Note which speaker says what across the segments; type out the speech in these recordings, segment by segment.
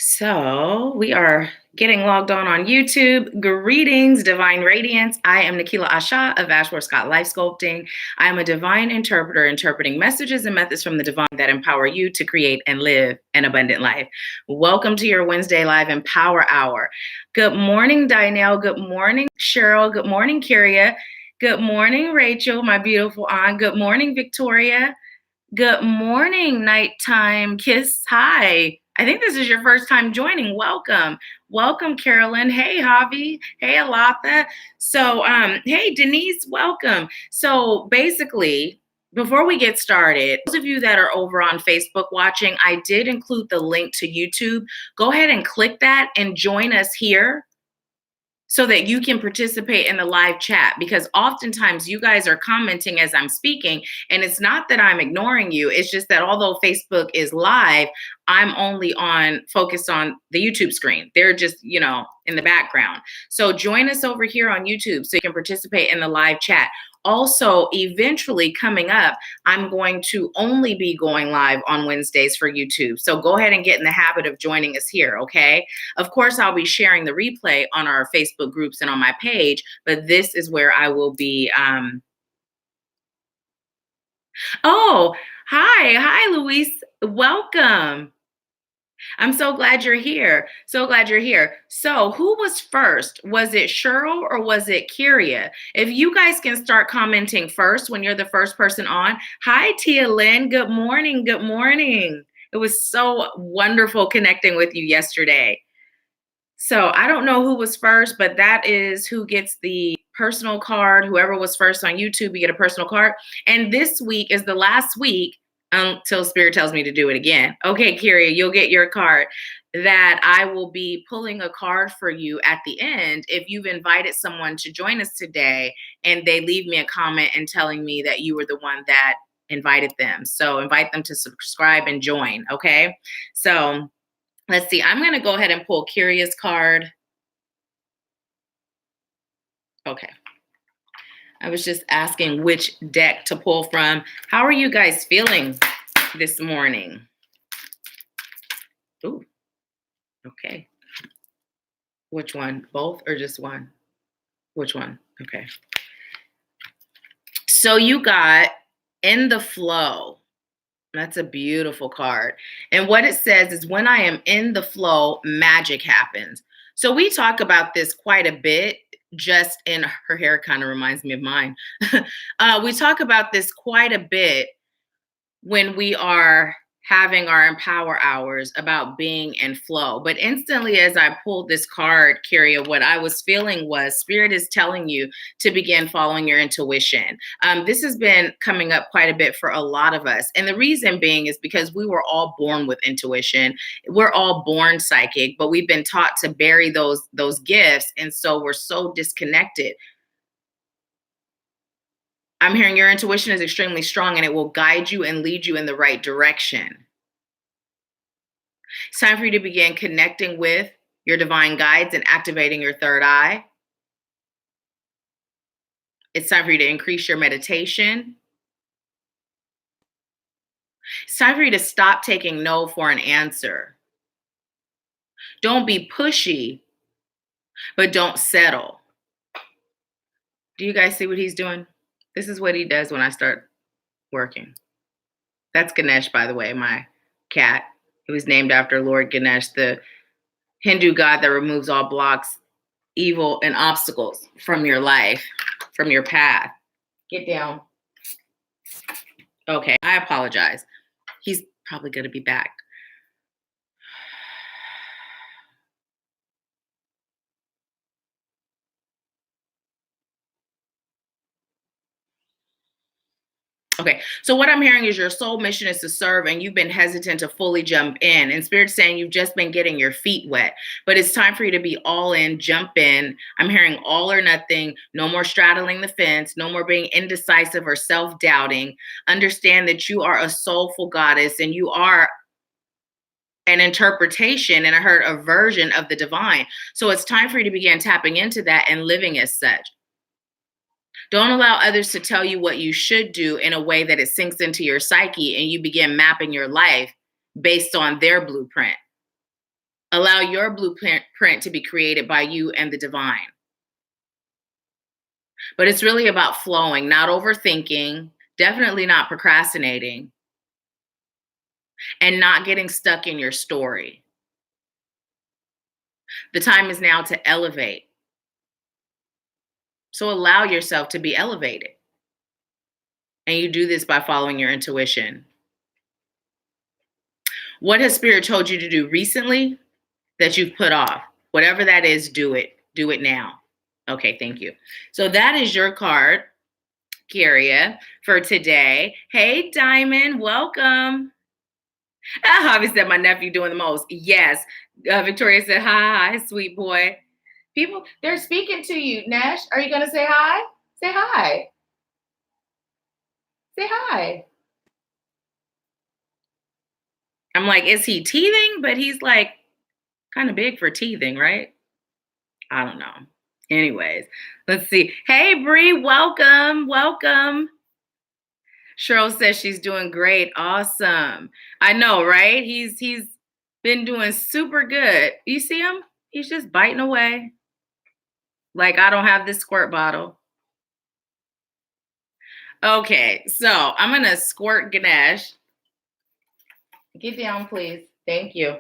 Speaker 1: So we are getting logged on YouTube. Greetings, Divine Radiance. I am Nahkila Isha of Ashworth Life Sculpting. I am a divine interpreter interpreting messages and methods from the divine that empower you to create and live an abundant life. Welcome to your Wednesday Live Empower Hour. Good morning, Dinelle. Good morning, Cheryl. Good morning, Kyria. Good morning, Rachel, my beautiful aunt. Good morning, Victoria. Good morning, Nighttime Kiss. Hi. I think this is your first time joining. Welcome. Welcome, Carolyn. Hey, Javi. Hey, Alatha. So, hey, Denise, welcome. So basically, before we get started, those of you that are over on Facebook watching, I did include the link to YouTube. Go ahead and click that and join us here so that you can participate in the live chat, because oftentimes you guys are commenting as I'm speaking, and it's not that I'm ignoring you. It's just that although Facebook is live, I'm only focused on the YouTube screen. They're just, in the background. So join us over here on YouTube so you can participate in the live chat. Also, eventually coming up, I'm going to only be going live on Wednesdays for YouTube. So go ahead and get in the habit of joining us here, okay? Of course, I'll be sharing the replay on our Facebook groups and on my page, but this is where I will be. Oh, hi. Hi, Luis. Welcome. I'm so glad you're here. So glad you're here. So who was first? Was it Cheryl or was it Kyria? If you guys can start commenting first when you're the first person on. Hi, Tia Lynn. Good morning. Good morning. It was so wonderful connecting with you yesterday. So I don't know who was first, but that is who gets the personal card. Whoever was first on YouTube, you get a personal card. And this week is the last week until Spirit tells me to do it again. Okay, Kyria, you'll get your card. That I will be pulling a card for you at the end if you've invited someone to join us today and they leave me a comment and telling me that you were the one that invited them. So invite them to subscribe and join. Okay. So let's see. I'm going to go ahead and pull Kyria's card. Okay. I was just asking which deck to pull from. How are you guys feeling this morning? Ooh. Okay. Which one? Both or just one? Which one? Okay. So you got In the Flow. That's a beautiful card. And what it says is, when I am in the flow, magic happens. So we talk about this quite a bit. Just in her hair kind of reminds me of mine. We talk about this quite a bit when we are having our empower hours about being in flow. But instantly, as I pulled this card, Kyria, what I was feeling was Spirit is telling you to begin following your intuition. This has been coming up quite a bit for a lot of us. And the reason being is because we were all born with intuition. We're all born psychic, but we've been taught to bury those gifts. And so we're so disconnected. I'm hearing your intuition is extremely strong and it will guide you and lead you in the right direction. It's time for you to begin connecting with your divine guides and activating your third eye. It's time for you to increase your meditation. It's time for you to stop taking no for an answer. Don't be pushy, but don't settle. Do you guys see what he's doing? This is what he does when I start working. That's Ganesh, by the way, my cat. It was named after Lord Ganesh, the Hindu god that removes all blocks, evil, and obstacles from your life, from your path. Get down. Okay, I apologize. He's probably going to be back. Okay, so what I'm hearing is your soul mission is to serve, and you've been hesitant to fully jump in. And Spirit's saying you've just been getting your feet wet, but it's time for you to be all in, jump in. I'm hearing all or nothing, no more straddling the fence, no more being indecisive or self-doubting. Understand that you are a soulful goddess and you are an interpretation, and I heard a version of the divine. So it's time for you to begin tapping into that and living as such. Don't allow others to tell you what you should do in a way that it sinks into your psyche and you begin mapping your life based on their blueprint. Allow your blueprint to be created by you and the divine. But it's really about flowing, not overthinking, definitely not procrastinating, and not getting stuck in your story. The time is now to elevate. So allow yourself to be elevated. And you do this by following your intuition. What has Spirit told you to do recently that you've put off? Whatever that is, do it. Do it now. Okay, thank you. So that is your card, Kyria, for today. Hey, Diamond, welcome. Javi said, my nephew doing the most. Yes. Victoria said, hi, sweet boy. People, they're speaking to you. Nash, are you going to say hi? Say hi. Say hi. I'm like, is he teething? But he's like kind of big for teething, right? I don't know. Anyways, let's see. Hey, Bree, welcome. Welcome. Cheryl says she's doing great. Awesome. I know, right? He's been doing super good. You see him? He's just biting away. Like I don't have this squirt bottle. Okay, so I'm gonna squirt Ganesh. Get down, please. Thank you.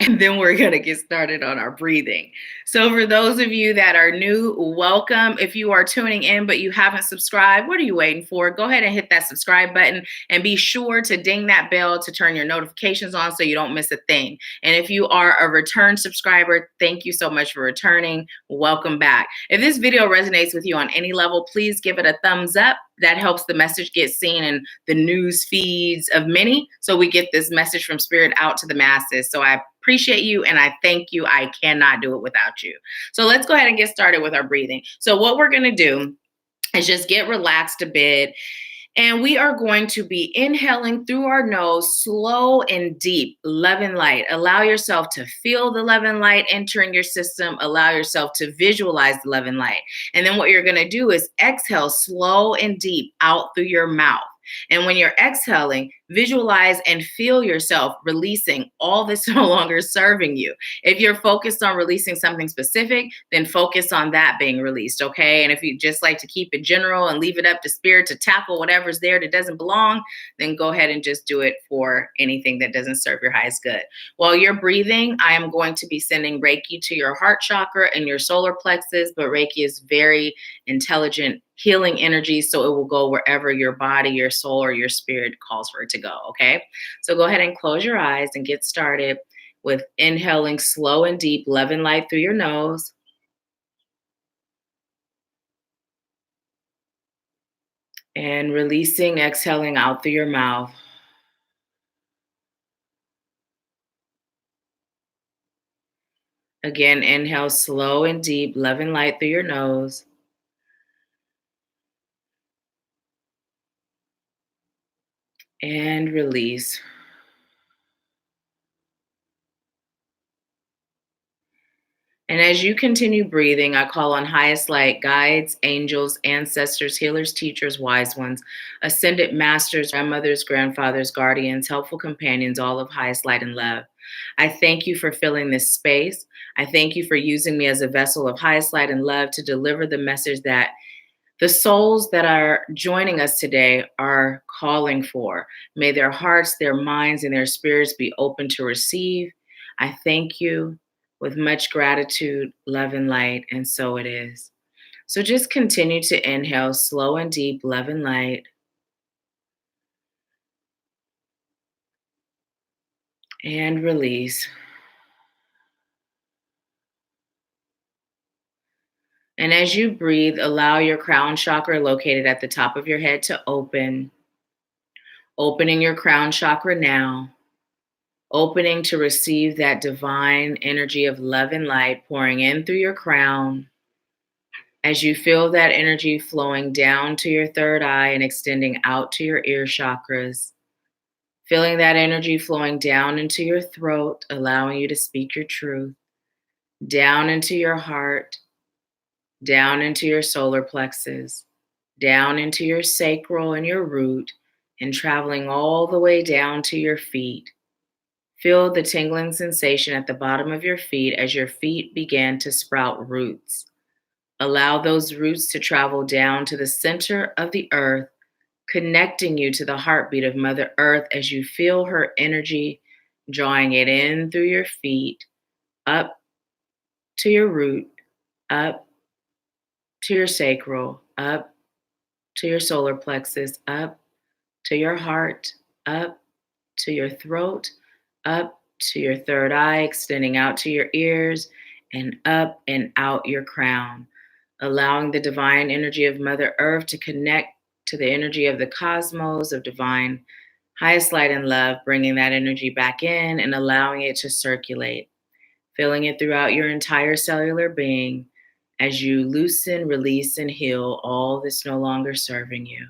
Speaker 1: And then we're going to get started on our breathing. So for those of you that are new, welcome. If you are tuning in but you haven't subscribed, what are you waiting for? Go ahead and hit that subscribe button and be sure to ding that bell to turn your notifications on so you don't miss a thing. And if you are a return subscriber, thank you so much for returning. Welcome back. If this video resonates with you on any level, please give it a thumbs up. That helps the message get seen in the news feeds of many. So we get this message from Spirit out to the masses. So I appreciate you and I thank you. I cannot do it without you. So let's go ahead and get started with our breathing. So what we're going to do is just get relaxed a bit. And we are going to be inhaling through our nose, slow and deep, love and light. Allow yourself to feel the love and light entering your system. Allow yourself to visualize the love and light. And then what you're going to do is exhale slow and deep out through your mouth. And when you're exhaling, visualize and feel yourself releasing all that's no longer serving you. If you're focused on releasing something specific, then focus on that being released, okay? And if you just like to keep it general and leave it up to Spirit to tackle whatever's there that doesn't belong, then go ahead and just do it for anything that doesn't serve your highest good. While you're breathing, I am going to be sending Reiki to your heart chakra and your solar plexus, but Reiki is very intelligent healing energy, so it will go wherever your body, your soul, or your spirit calls for it to go, okay? So go ahead and close your eyes and get started with inhaling slow and deep, love and light through your nose. And releasing, exhaling out through your mouth. Again, inhale slow and deep, love and light through your nose. And release. And as you continue breathing, I call on highest light, guides, angels, ancestors, healers, teachers, wise ones, ascended masters, grandmothers, grandfathers, guardians, helpful companions, all of highest light and love. I thank you for filling this space. I thank you for using me as a vessel of highest light and love to deliver the message that the souls that are joining us today are calling for. May their hearts, their minds, and their spirits be open to receive. I thank you with much gratitude, love, and light, and so it is. So just continue to inhale slow and deep, love and light. And release. And as you breathe, allow your crown chakra located at the top of your head to open. Opening your crown chakra now. Opening to receive that divine energy of love and light pouring in through your crown. As you feel that energy flowing down to your third eye and extending out to your ear chakras. Feeling that energy flowing down into your throat, allowing you to speak your truth. Down into your heart. Down into your solar plexus. Down into your sacral and your root. And traveling all the way down to your feet. Feel the tingling sensation at the bottom of your feet as your feet begin to sprout roots. Allow those roots to travel down to the center of the earth, connecting you to the heartbeat of Mother Earth as you feel her energy drawing it in through your feet, up to your root, up to your sacral, up to your solar plexus, up to your heart, up to your throat, up to your third eye, extending out to your ears, and up and out your crown, allowing the divine energy of Mother Earth to connect to the energy of the cosmos, of divine highest light and love, bringing that energy back in and allowing it to circulate, feeling it throughout your entire cellular being as you loosen, release, and heal all that's no longer serving you.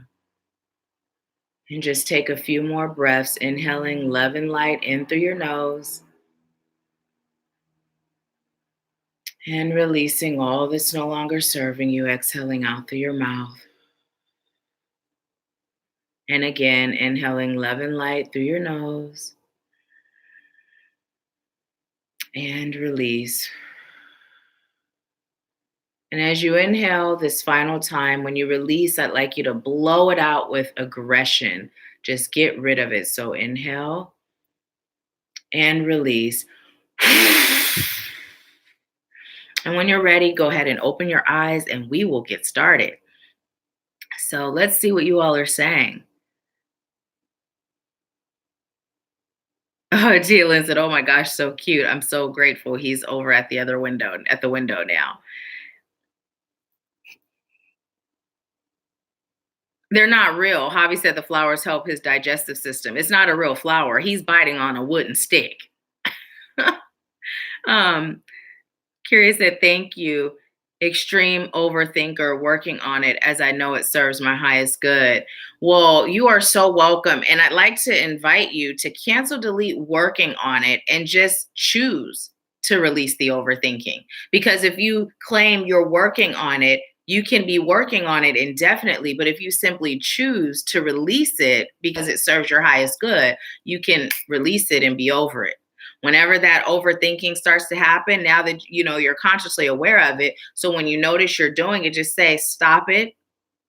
Speaker 1: And just take a few more breaths, inhaling love and light in through your nose and releasing all that's no longer serving you, exhaling out through your mouth. And again, inhaling love and light through your nose and release. And as you inhale this final time, when you release, I'd like you to blow it out with aggression. Just get rid of it. So inhale and release. And when you're ready, go ahead and open your eyes and we will get started. So let's see what you all are saying. Oh, Jalen said, oh my gosh, so cute. I'm so grateful he's over at the other window, at the window now. They're not real. Javi said the flowers help his digestive system. It's not a real flower. He's biting on a wooden stick. Curious said, thank you. Extreme overthinker, working on it as I know it serves my highest good. Well, you are so welcome. And I'd like to invite you to cancel, delete working on it and just choose to release the overthinking. Because if you claim you're working on it, you can be working on it indefinitely. But if you simply choose to release it because it serves your highest good, you can release it and be over it. Whenever that overthinking starts to happen, now that you're consciously aware of it, so when you notice you're doing it, just say stop it,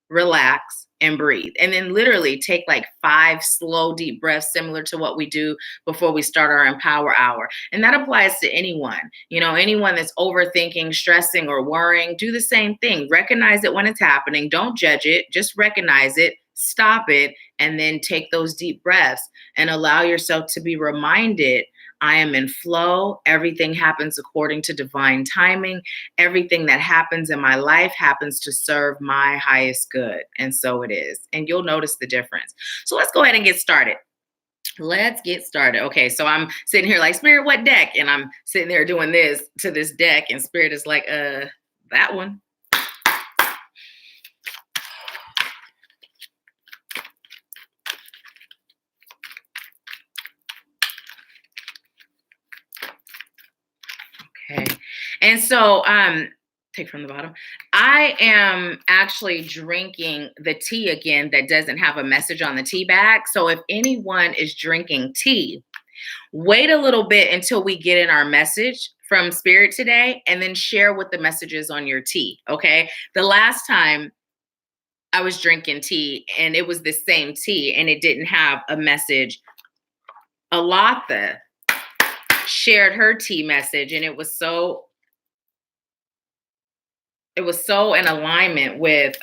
Speaker 1: relax, and breathe. And then literally take like 5 slow, deep breaths, similar to what we do before we start our Empower Hour. And that applies to anyone. Anyone that's overthinking, stressing, or worrying, do the same thing. Recognize it when it's happening. Don't judge it. Just recognize it, stop it, and then take those deep breaths and allow yourself to be reminded, I am in flow. Everything happens according to divine timing. Everything that happens in my life happens to serve my highest good. And so it is. And you'll notice the difference. So let's go ahead and get started. Let's get started. Okay, so I'm sitting here like, Spirit, what deck? And I'm sitting there doing this to this deck. And Spirit is like, that one. Okay. And so, take from the bottom. I am actually drinking the tea again that doesn't have a message on the tea bag. So if anyone is drinking tea, wait a little bit until we get in our message from Spirit today and then share what the message is on your tea. Okay. The last time I was drinking tea and it was the same tea and it didn't have a message. Alatha shared her tea message and it was so in alignment with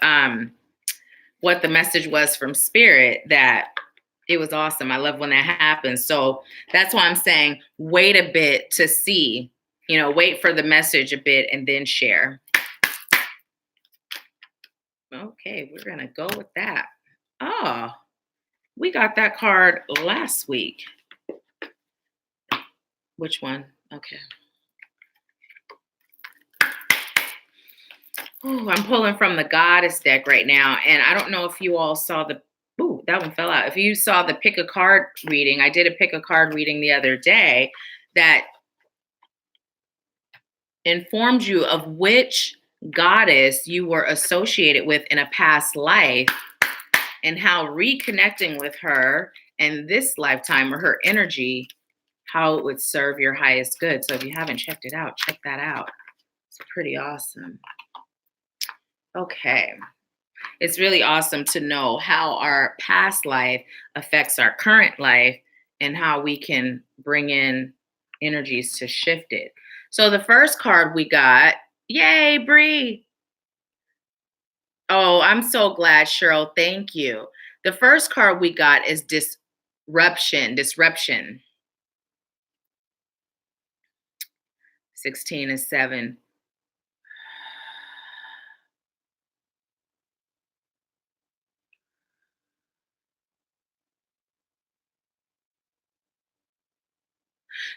Speaker 1: what the message was from Spirit that it was awesome. I love when that happens. So that's why I'm saying wait a bit to see, wait for the message a bit and then share. Okay, we're going to go with that. Oh, we got that card last week. Which one? Okay. Ooh, I'm pulling from the Goddess deck right now. And I don't know if you all saw that one fell out. If you saw the pick a card reading, I did a pick a card reading the other day that informed you of which goddess you were associated with in a past life and how reconnecting with her in this lifetime or her energy, how it would serve your highest good. So if you haven't checked it out, check that out. It's pretty awesome. Okay. It's really awesome to know how our past life affects our current life and how we can bring in energies to shift it. So the first card we got, yay, Bree. Oh, I'm so glad, Cheryl. Thank you. The first card we got is disruption. 16 is 7.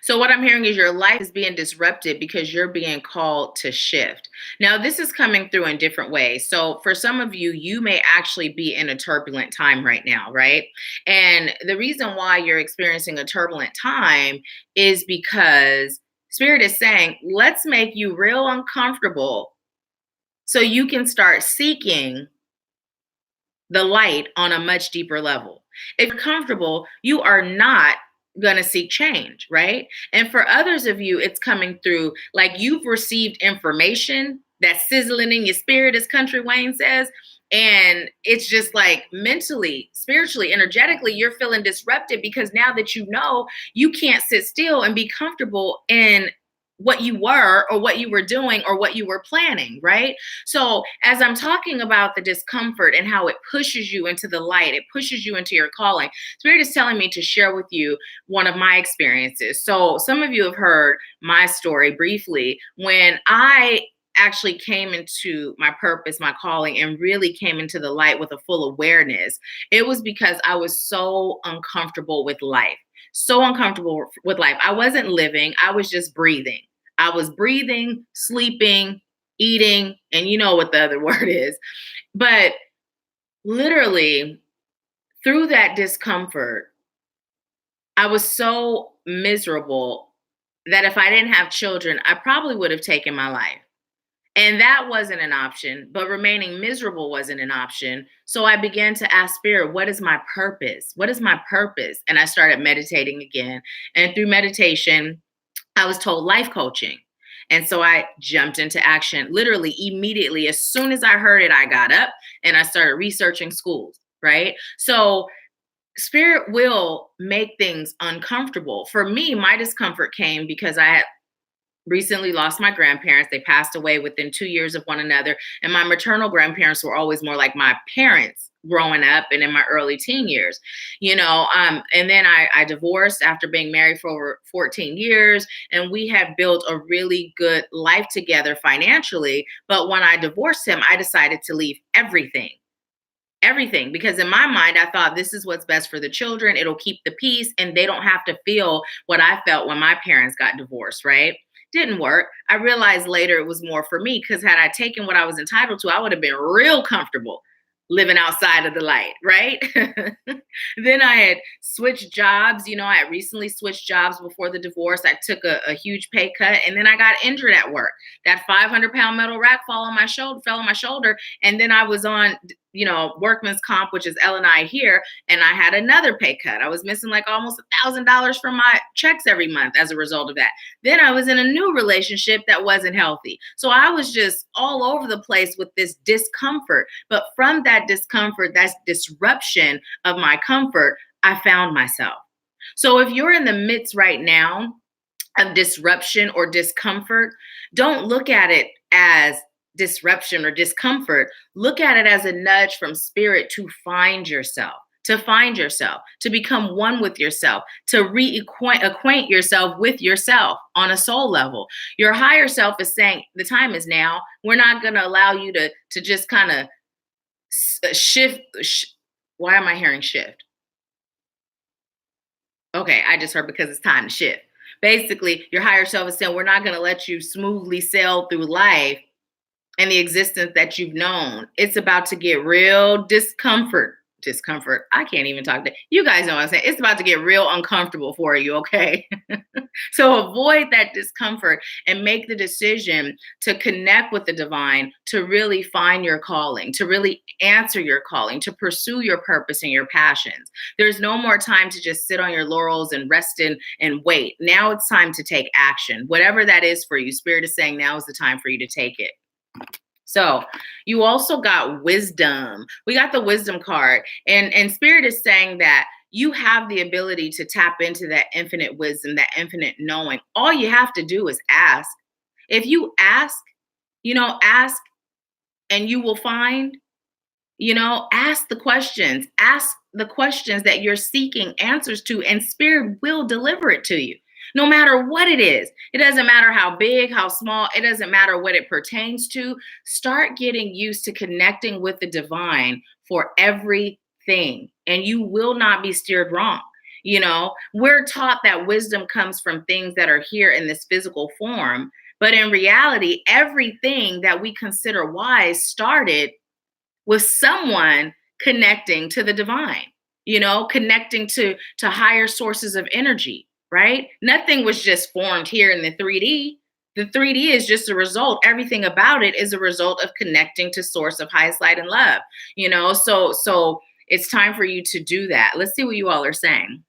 Speaker 1: So what I'm hearing is your life is being disrupted because you're being called to shift. Now, this is coming through in different ways. So for some of you, you may actually be in a turbulent time right now, right? And the reason why you're experiencing a turbulent time is because Spirit is saying, let's make you real uncomfortable so you can start seeking the light on a much deeper level. If you're comfortable, you are not going to seek change, right? And for others of you, it's coming through like you've received information that's sizzling in your spirit, as Country Wayne says. And it's just like mentally, spiritually, energetically, you're feeling disrupted because now that you know, you can't sit still and be comfortable in what you were or what you were doing or what you were planning, right? So, as I'm talking about the discomfort and how it pushes you into the light, it pushes you into your calling, Spirit is telling me to share with you one of my experiences. So, some of you have heard my story briefly. When I actually came into my purpose, my calling, and really came into the light with a full awareness, it was because I was so uncomfortable with life. So uncomfortable with life. I wasn't living, I was just breathing. I was breathing, sleeping, eating, and you know what the other word is. But literally, through that discomfort, I was so miserable that if I didn't have children, I probably would have taken my life. And that wasn't an option, but remaining miserable wasn't an option. So I began to ask Spirit, what is my purpose? What is my purpose? And I started meditating again. And through meditation, I was told life coaching. And so I jumped into action literally immediately. As soon as I heard it, I got up and I started researching schools, right? So Spirit will make things uncomfortable. For me, my discomfort came because I had recently lost my grandparents. They passed away within 2 years of one another. And my maternal grandparents were always more like my parents growing up and in my early teen years, and then I divorced after being married for over 14 years. And we had built a really good life together financially. But when I divorced him, I decided to leave everything, because in my mind I thought this is what's best for the children. It'll keep the peace and they don't have to feel what I felt when my parents got divorced, right? Didn't work. I realized later it was more for me, because had I taken what I was entitled to, I would have been real comfortable living outside of the light, right? Then I had switched jobs. I had recently switched jobs before the divorce. I took a huge pay cut, and then I got injured at work. That 500-pound metal rack fell on my shoulder, and then I was on workman's comp, which is L&I here, and I had another pay cut. I was missing like almost $1,000 from my checks every month as a result of that. Then I was in a new relationship that wasn't healthy. So I was just all over the place with this discomfort. But from that discomfort, that disruption of my comfort, I found myself. So if you're in the midst right now of disruption or discomfort, don't look at it as disruption or discomfort. Look at it as a nudge from Spirit to find yourself, to become one with yourself, to acquaint yourself with yourself on a soul level. Your higher self is saying, the time is now. We're not going to allow you to just kind of shift. Why am I hearing shift? Okay, I just heard because it's time to shift. Basically, your higher self is saying, we're not going to let you smoothly sail through life and the existence that you've known. It's about to get real discomforting. discomfort. I can't even talk to you guys know what I'm saying. It's about to get real uncomfortable for you, okay? So avoid that discomfort and make the decision to connect with the divine, to really find your calling, to really answer your calling, to pursue your purpose and your passions. There's no more time to just sit on your laurels and rest in and wait. Now it's time to take action. Whatever that is for you, Spirit is saying now is the time for you to take it. So you also got wisdom. We got the wisdom card. And Spirit is saying that you have the ability to tap into that infinite wisdom, that infinite knowing. All you have to do is ask. If you ask, ask and you will find. Ask the questions. Ask the questions that you're seeking answers to, and Spirit will deliver it to you. No matter what it is. It doesn't matter how big, how small, it doesn't matter what it pertains to. Start getting used to connecting with the divine for everything, and you will not be steered wrong. We're taught that wisdom comes from things that are here in this physical form, but in reality, everything that we consider wise started with someone connecting to the divine, connecting to higher sources of energy, right? Nothing was just formed here in the 3D. The 3D is just a result. Everything about it is a result of connecting to source of highest light and love, so it's time for you to do that. Let's see what you all are saying.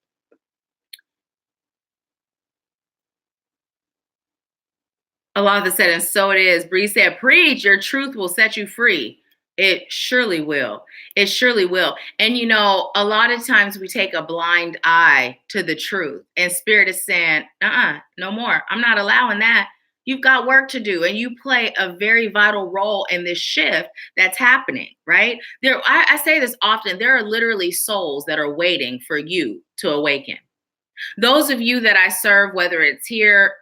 Speaker 1: Allah said, and so it is. Bree said, preach, your truth will set you free. It surely will. It surely will. And a lot of times we take a blind eye to the truth, and Spirit is saying, no more. I'm not allowing that. You've got work to do, and you play a very vital role in this shift that's happening, right? I say this often, there are literally souls that are waiting for you to awaken. Those of you that I serve, whether it's here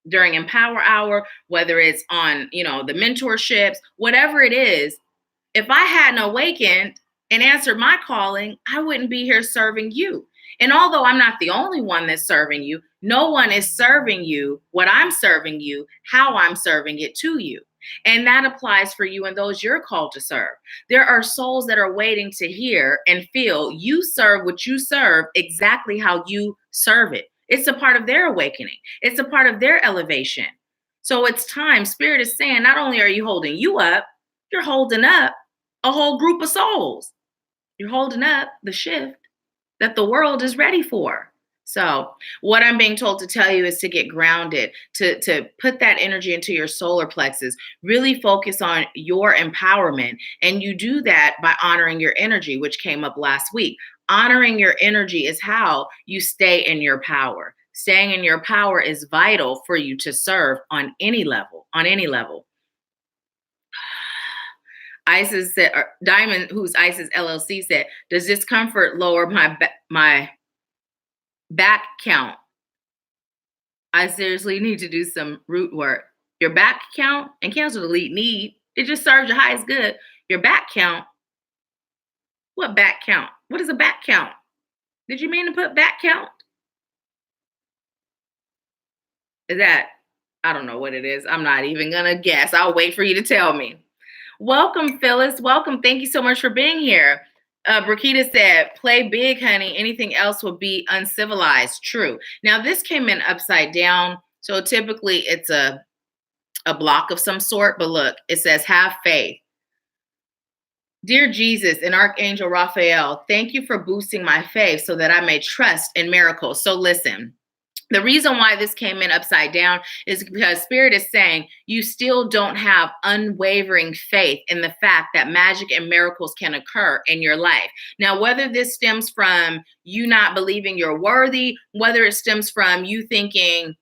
Speaker 1: during Empower Hour, whether it's on, the mentorships, whatever it is, if I hadn't awakened and answered my calling, I wouldn't be here serving you. And although I'm not the only one that's serving you, no one is serving you what I'm serving you, how I'm serving it to you. And that applies for you and those you're called to serve. There are souls that are waiting to hear and feel you serve what you serve exactly how you serve it. It's a part of their awakening. It's a part of their elevation. So it's time. Spirit is saying, not only are you holding you up, you're holding up a whole group of souls. You're holding up the shift that the world is ready for. So what I'm being told to tell you is to get grounded, to put that energy into your solar plexus, really focus on your empowerment. And you do that by honoring your energy, which came up last week. Honoring your energy is how you stay in your power. Staying in your power is vital for you to serve on any level, Isis said, Diamond, who's Isis LLC, said, does discomfort lower my back count? I seriously need to do some root work. Your back count and cancel delete need. It just serves your highest good. Your back count. What back count? What is a back count? Did you mean to put back count? Is that, I don't know what it is. I'm not even going to guess. I'll wait for you to tell me. Welcome, Phyllis. Welcome. Thank you so much for being here. Brakita said, play big, honey. Anything else will be uncivilized. True. Now, this came in upside down. So typically it's a block of some sort. But look, it says, have faith. Dear Jesus and Archangel Raphael, thank you for boosting my faith so that I may trust in miracles. So listen. The reason why this came in upside down is because Spirit is saying you still don't have unwavering faith in the fact that magic and miracles can occur in your life. Now, whether this stems from you not believing you're worthy, whether it stems from you thinking,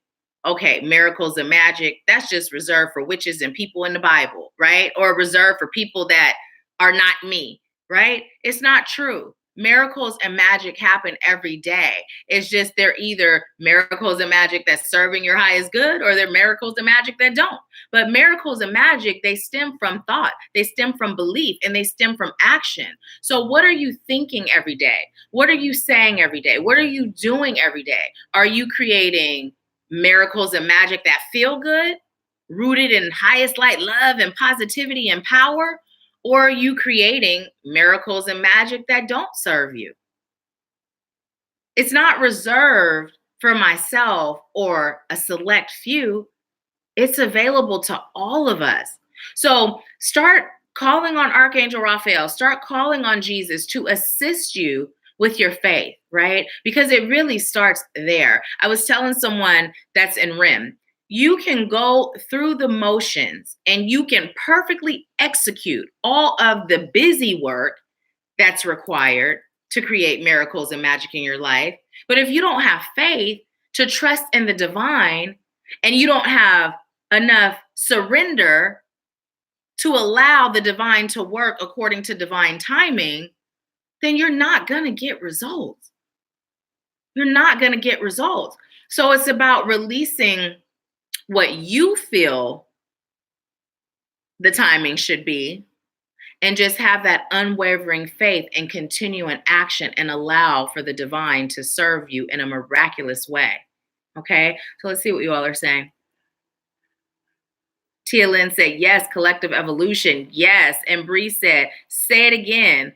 Speaker 1: okay, miracles and magic, that's just reserved for witches and people in the Bible, right? Or reserved for people that are not me, right? It's not true. Miracles and magic happen every day. It's just they're either miracles and magic that's serving your highest good, or they're miracles and magic that don't. But miracles and magic, they stem from thought, they stem from belief, and they stem from action. So what are you thinking every day? What are you saying every day? What are you doing every day? Are you creating miracles and magic that feel good, rooted in highest light, love, and positivity and power? Or are you creating miracles and magic that don't serve you? It's not reserved for myself or a select few. It's available to all of us. So start calling on Archangel Raphael, start calling on Jesus to assist you with your faith, right? Because it really starts there. I was telling someone that's in RIM, you can go through the motions and you can perfectly execute all of the busy work that's required to create miracles and magic in your life. But if you don't have faith to trust in the divine, and you don't have enough surrender to allow the divine to work according to divine timing, then you're not going to get results. You're not going to get results. So it's about releasing what you feel the timing should be, and just have that unwavering faith and continue in action and allow for the divine to serve you in a miraculous way. Okay, so let's see what you all are saying. Tia Lynn said, yes, collective evolution. Yes. And Bree said, say it again.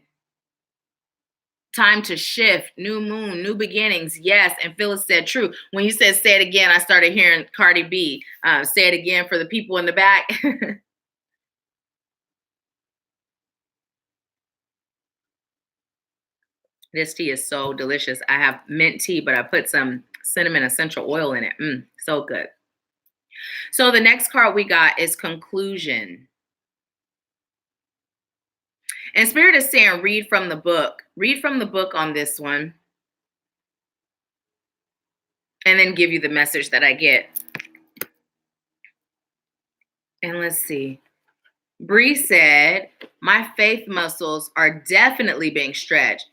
Speaker 1: Time to shift, new moon, new beginnings. Yes. And Phyllis said, true. When you said say it again, I started hearing Cardi B. Say it again for the people in the back. This tea is so delicious. I have mint tea, but I put some cinnamon essential oil in it. So good. So the next card we got is conclusion. And Spirit is saying, read from the book. Read from the book on this one. And then give you the message that I get. And let's see. Bree said, my faith muscles are definitely being stretched,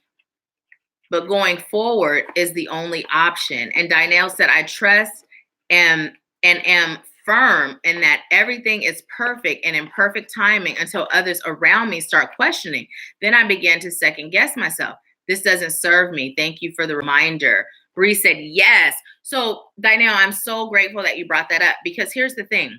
Speaker 1: but going forward is the only option. And Dynelle said, I trust and am firm in that everything is perfect and in perfect timing until others around me start questioning. Then I began to second guess myself. This doesn't serve me. Thank you for the reminder. Bree said, yes. So Dynelle, I'm so grateful that you brought that up, because here's the thing.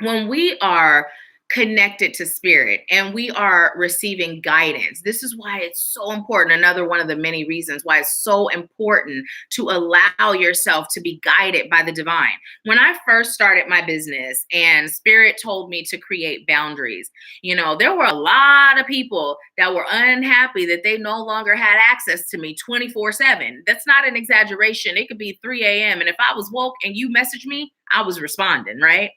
Speaker 1: When we are connected to spirit and we are receiving guidance, this is why it's so important. Another one of the many reasons why it's so important to allow yourself to be guided by the divine. When I first started my business and spirit told me to create boundaries, there were a lot of people that were unhappy that they no longer had access to me 24/7. That's not an exaggeration. It could be 3 a.m. And if I was woke and you messaged me, I was responding, right?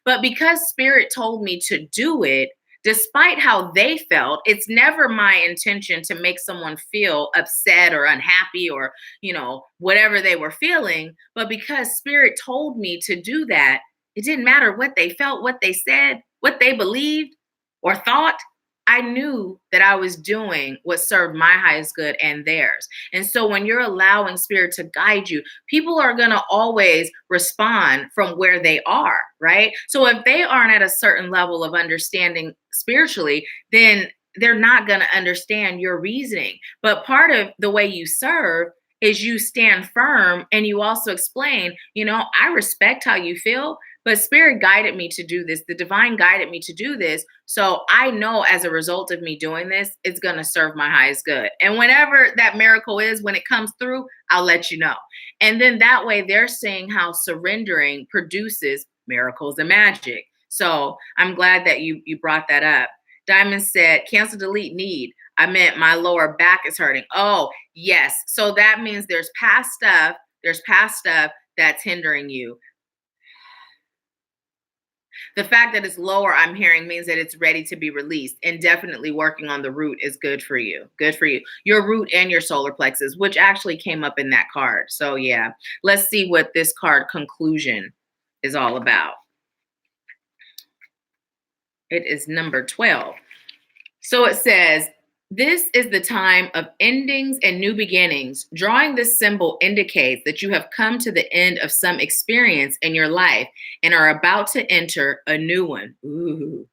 Speaker 1: But because spirit told me to do it, despite how they felt, it's never my intention to make someone feel upset or unhappy or, whatever they were feeling. But because spirit told me to do that, it didn't matter what they felt, what they said, what they believed or thought. I knew that I was doing what served my highest good and theirs. And so when you're allowing spirit to guide you, people are going to always respond from where they are, right? So if they aren't at a certain level of understanding spiritually, then they're not going to understand your reasoning. But part of the way you serve is you stand firm and you also explain, I respect how you feel, but spirit guided me to do this. The divine guided me to do this. So I know as a result of me doing this, it's going to serve my highest good. And whenever that miracle is, when it comes through, I'll let you know. And then that way they're seeing how surrendering produces miracles and magic. So I'm glad that you brought that up. Diamond said, cancel, delete, need. I meant my lower back is hurting. Oh, yes. So that means there's past stuff that's hindering you. The fact that it's lower, I'm hearing, means that it's ready to be released, and definitely working on the root is good for you. Good for you. Your root and your solar plexus, which actually came up in that card. So yeah, let's see what this card conclusion is all about. It is number 12. So it says, this is the time of endings and new beginnings. Drawing this symbol indicates that you have come to the end of some experience in your life and are about to enter a new one. Ooh.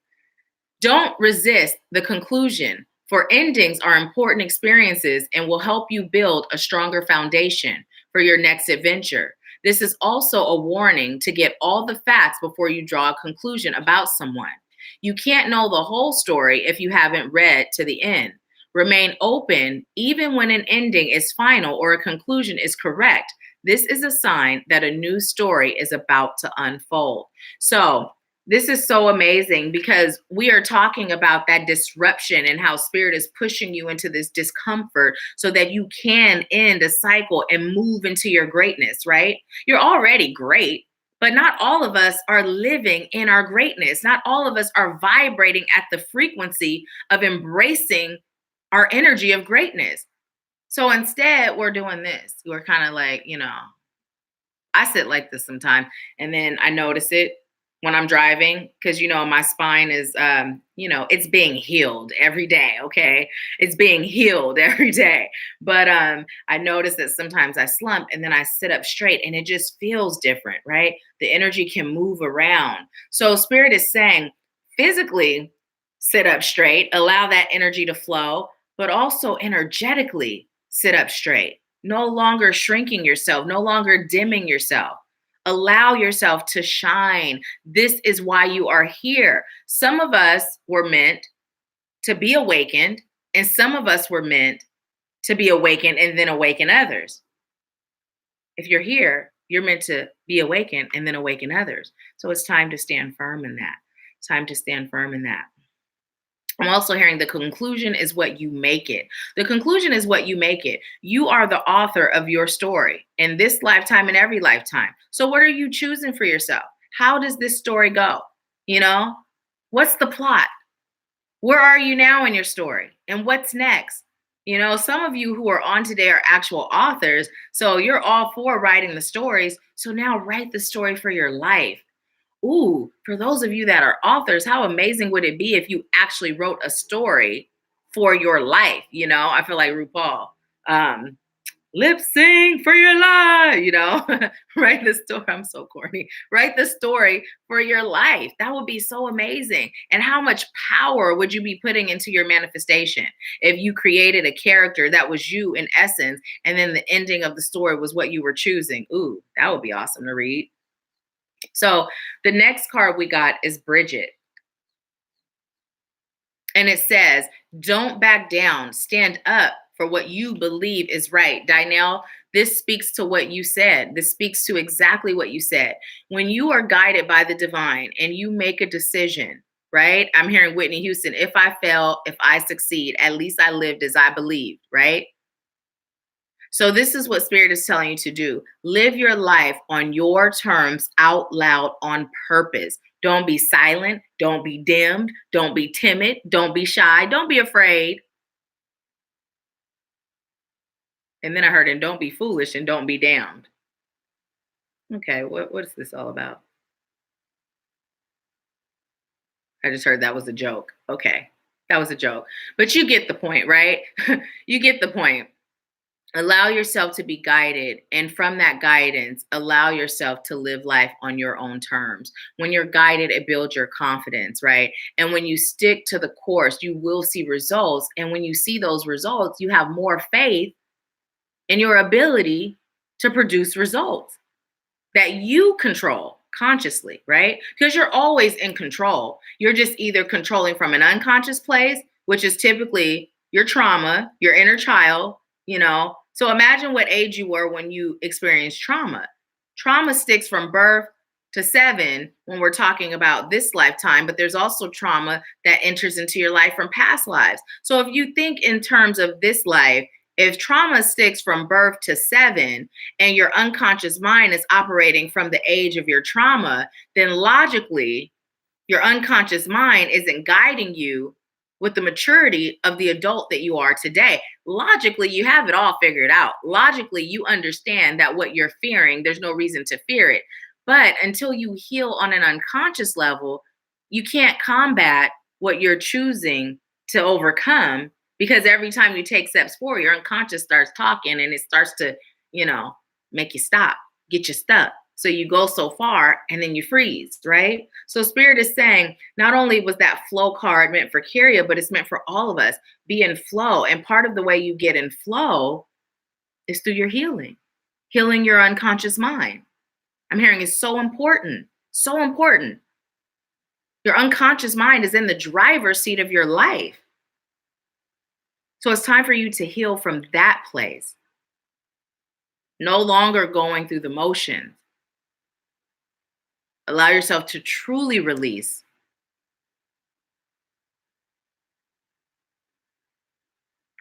Speaker 1: Don't resist the conclusion, for endings are important experiences and will help you build a stronger foundation for your next adventure. This is also a warning to get all the facts before you draw a conclusion about someone. You can't know the whole story if you haven't read to the end. Remain open even when an ending is final or a conclusion is correct. This is a sign that a new story is about to unfold. So, this is so amazing because we are talking about that disruption and how spirit is pushing you into this discomfort so that you can end a cycle and move into your greatness, right? You're already great, but not all of us are living in our greatness. Not all of us are vibrating at the frequency of embracing our energy of greatness. So instead, we're doing this. We're kind of like, I sit like this sometimes, and then I notice it when I'm driving because my spine is, it's being healed every day. Okay, it's being healed every day. But I notice that sometimes I slump, and then I sit up straight, and it just feels different, right? The energy can move around. So Spirit is saying, physically sit up straight, allow that energy to flow, but also energetically sit up straight. No longer shrinking yourself, no longer dimming yourself. Allow yourself to shine. This is why you are here. Some of us were meant to be awakened, and some of us were meant to be awakened and then awaken others. If you're here, you're meant to be awakened and then awaken others. So it's time to stand firm in that. It's time to stand firm in that. I'm also hearing the conclusion is what you make it. The conclusion is what you make it. You are the author of your story in this lifetime and every lifetime. So what are you choosing for yourself? How does this story go? What's the plot? Where are you now in your story? And what's next? Some of you who are on today are actual authors. So you're all for writing the stories. So now write the story for your life. Ooh, for those of you that are authors, how amazing would it be if you actually wrote a story for your life? I feel like RuPaul, lip sync for your life, write the story. I'm so corny. Write the story for your life. That would be so amazing. And how much power would you be putting into your manifestation if you created a character that was you in essence, and then the ending of the story was what you were choosing? Ooh, that would be awesome to read. So the next card we got is Bridget. And it says, don't back down, stand up for what you believe is right. Dynel, this speaks to what you said. This speaks to exactly what you said. When you are guided by the divine and you make a decision, right? I'm hearing Whitney Houston, if I fail, if I succeed, at least I lived as I believed, right? So this is what Spirit is telling you to do. Live your life on your terms, out loud, on purpose. Don't be silent. Don't be dimmed. Don't be timid. Don't be shy. Don't be afraid. And then I heard, and don't be foolish and don't be damned. Okay, what is this all about? I just heard that was a joke. Okay, that was a joke. But you get the point, right? You get the point. Allow yourself to be guided. And from that guidance, allow yourself to live life on your own terms. When you're guided, it builds your confidence, right? And when you stick to the course, you will see results. And when you see those results, you have more faith in your ability to produce results that you control consciously, right? Because you're always in control. You're just either controlling from an unconscious place, which is typically your trauma, your inner child, So imagine what age you were when you experienced trauma. Trauma sticks from birth to 7 when we're talking about this lifetime, but there's also trauma that enters into your life from past lives. So if you think in terms of this life, if trauma sticks from birth to 7 and your unconscious mind is operating from the age of your trauma, then logically, your unconscious mind isn't guiding you with the maturity of the adult that you are today. Logically, you have it all figured out. Logically, you understand that what you're fearing, there's no reason to fear it. But until you heal on an unconscious level, you can't combat what you're choosing to overcome, because every time you take steps forward, your unconscious starts talking and it starts to, make you stop, get you stuck. So you go so far and then you freeze, right? So Spirit is saying, not only was that flow card meant for Kyria, but it's meant for all of us. Be in flow. And part of the way you get in flow is through your healing your unconscious mind. I'm hearing is so important, Your unconscious mind is in the driver's seat of your life. So it's time for you to heal from that place. No longer going through the motions. Allow yourself to truly release.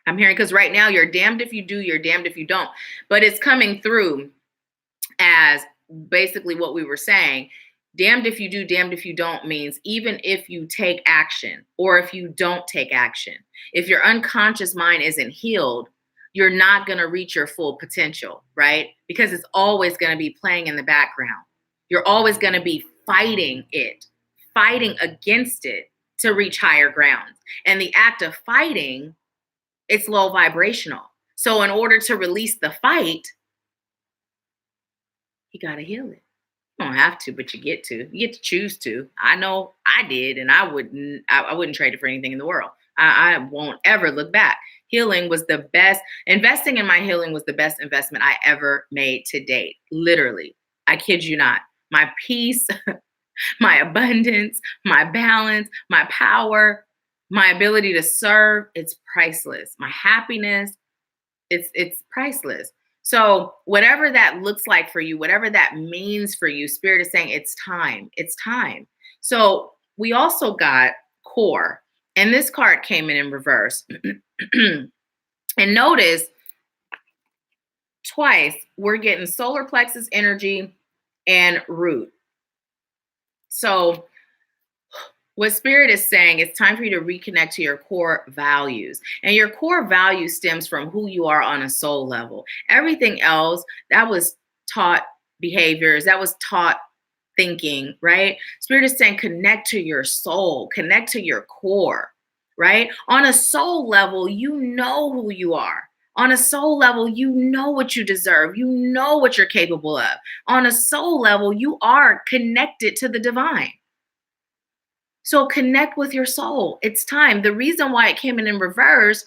Speaker 1: I'm hearing, because right now you're damned if you do, you're damned if you don't. But it's coming through as basically what we were saying. Damned if you do, damned if you don't means even if you take action or if you don't take action, if your unconscious mind isn't healed, you're not going to reach your full potential, right? Because it's always going to be playing in the background. You're always going to be fighting it, fighting against it to reach higher grounds. And the act of fighting, it's low vibrational. So in order to release the fight, you got to heal it. You don't have to, but you get to. You get to choose to. I know I did, and I wouldn't trade it for anything in the world. I won't ever look back. Healing was the best. Investing in my healing was the best investment I ever made to date. Literally. I kid you not. My peace, my abundance, my balance, my power, my ability to serve, it's priceless. My happiness, it's priceless. So whatever that looks like for you, whatever that means for you, Spirit is saying it's time. It's time. So we also got core, and this card came in reverse. And notice twice we're getting solar plexus energy and root. So what Spirit is saying, it's time for you to reconnect to your core values. And your core value stems from who you are on a soul level. Everything else, that was taught behaviors, that was taught thinking, right? Spirit is saying connect to your soul, connect to your core, right? On a soul level, you know who you are. On a soul level, you know what you deserve. You know what you're capable of. On a soul level, you are connected to the divine. So connect with your soul. It's time. The reason why it came in reverse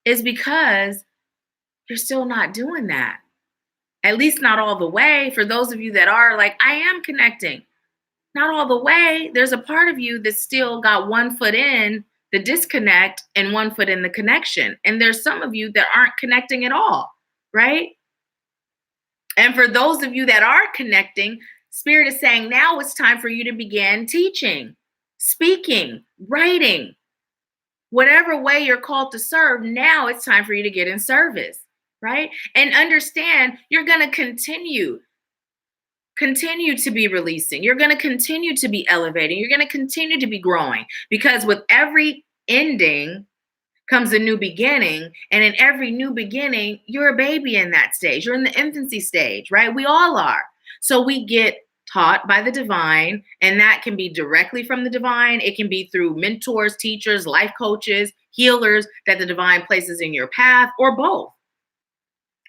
Speaker 1: is because you're still not doing that. At least not all the way. For those of you that are like, I am connecting. Not all the way. There's a part of you that still got one foot in the disconnect and one foot in the connection. And there's some of you that aren't connecting at all, right? And for those of you that are connecting, Spirit is saying now it's time for you to begin teaching, speaking, writing, whatever way you're called to serve. Now it's time for you to get in service, right? And understand you're going to continue to be releasing. You're going to continue to be elevating. You're going to continue to be growing, because with every ending comes a new beginning. And in every new beginning, you're a baby in that stage. You're in the infancy stage, right? We all are. So we get taught by the divine, and that can be directly from the divine. It can be through mentors, teachers, life coaches, healers that the divine places in your path, or both.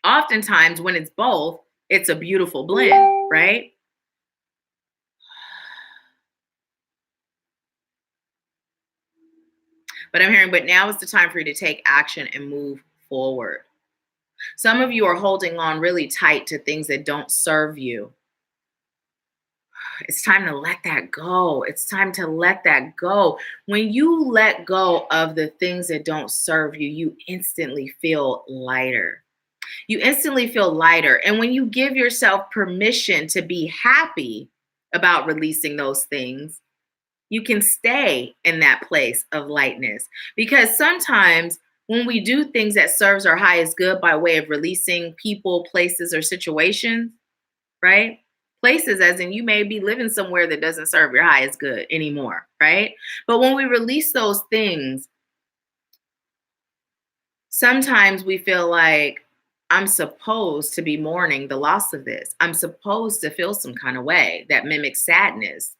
Speaker 1: Oftentimes when it's both, it's a beautiful blend, right? But I'm hearing, but now is the time for you to take action and move forward. Some of you are holding on really tight to things that don't serve you. It's time to let that go. It's time to let that go. When you let go of the things that don't serve you, you instantly feel lighter. You instantly feel lighter. And when you give yourself permission to be happy about releasing those things, you can stay in that place of lightness. Because sometimes when we do things that serves our highest good by way of releasing people, places, or situations, right? Places as in you may be living somewhere that doesn't serve your highest good anymore, right? But when we release those things, sometimes we feel like I'm supposed to be mourning the loss of this. I'm supposed to feel some kind of way that mimics sadness,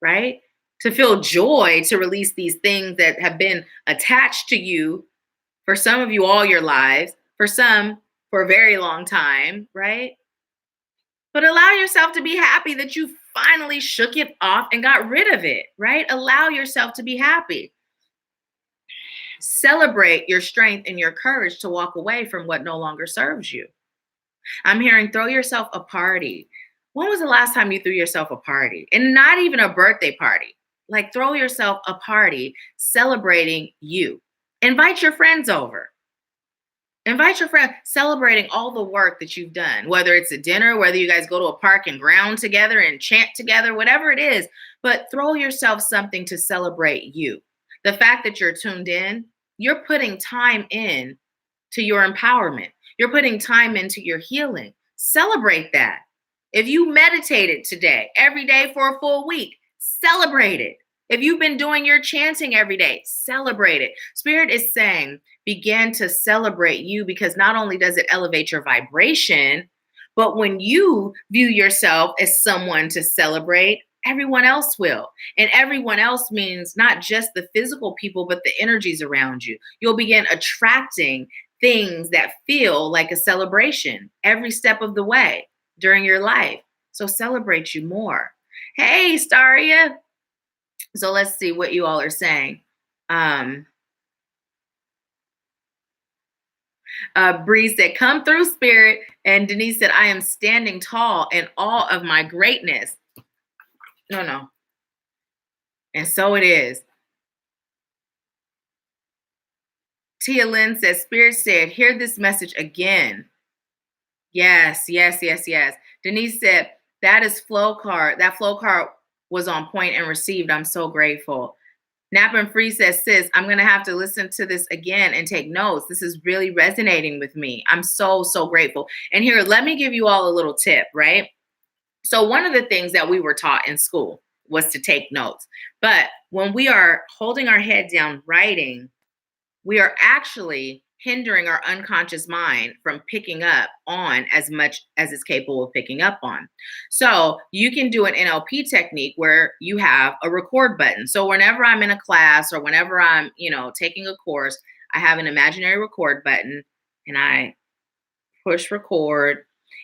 Speaker 1: right? To feel joy, to release these things that have been attached to you, for some of you all your lives, for some for a very long time, right? But allow yourself to be happy that you finally shook it off and got rid of it, right? Allow yourself to be happy. Celebrate your strength and your courage to walk away from what no longer serves you. I'm hearing throw yourself a party. When was the last time you threw yourself a party? And not even a birthday party. Like, throw yourself a party celebrating you. Invite your friends over. Invite your friend, celebrating all the work that you've done, whether it's a dinner, whether you guys go to a park and ground together and chant together, whatever it is, but throw yourself something to celebrate you. The fact that you're tuned in, you're putting time in to your empowerment. You're putting time into your healing. Celebrate that. If you meditated today, every day for a full week, celebrate it. If you've been doing your chanting every day, celebrate it. Spirit is saying, begin to celebrate you, because not only does it elevate your vibration, but when you view yourself as someone to celebrate, everyone else will. And everyone else means not just the physical people, but the energies around you. You'll begin attracting things that feel like a celebration every step of the way during your life. So celebrate you more. Hey, Staria. So let's see what you all are saying. Bree said, come through, Spirit. And Denise said, I am standing tall in awe of my greatness. No. And so it is. Tia Lynn says, Spirit said, hear this message again. Yes. Denise said, that is flow card. That flow card was on point and received. I'm so grateful. Nap and Free says, sis, I'm going to have to listen to this again and take notes. This is really resonating with me. I'm so grateful. And here, let me give you all a little tip, right? So one of the things that we were taught in school was to take notes. But when we are holding our head down writing, we are actually hindering our unconscious mind from picking up on as much as it's capable of picking up on. So you can do an NLP technique where you have a record button. So whenever I'm in a class or whenever I'm, taking a course, I have an imaginary record button and I push record.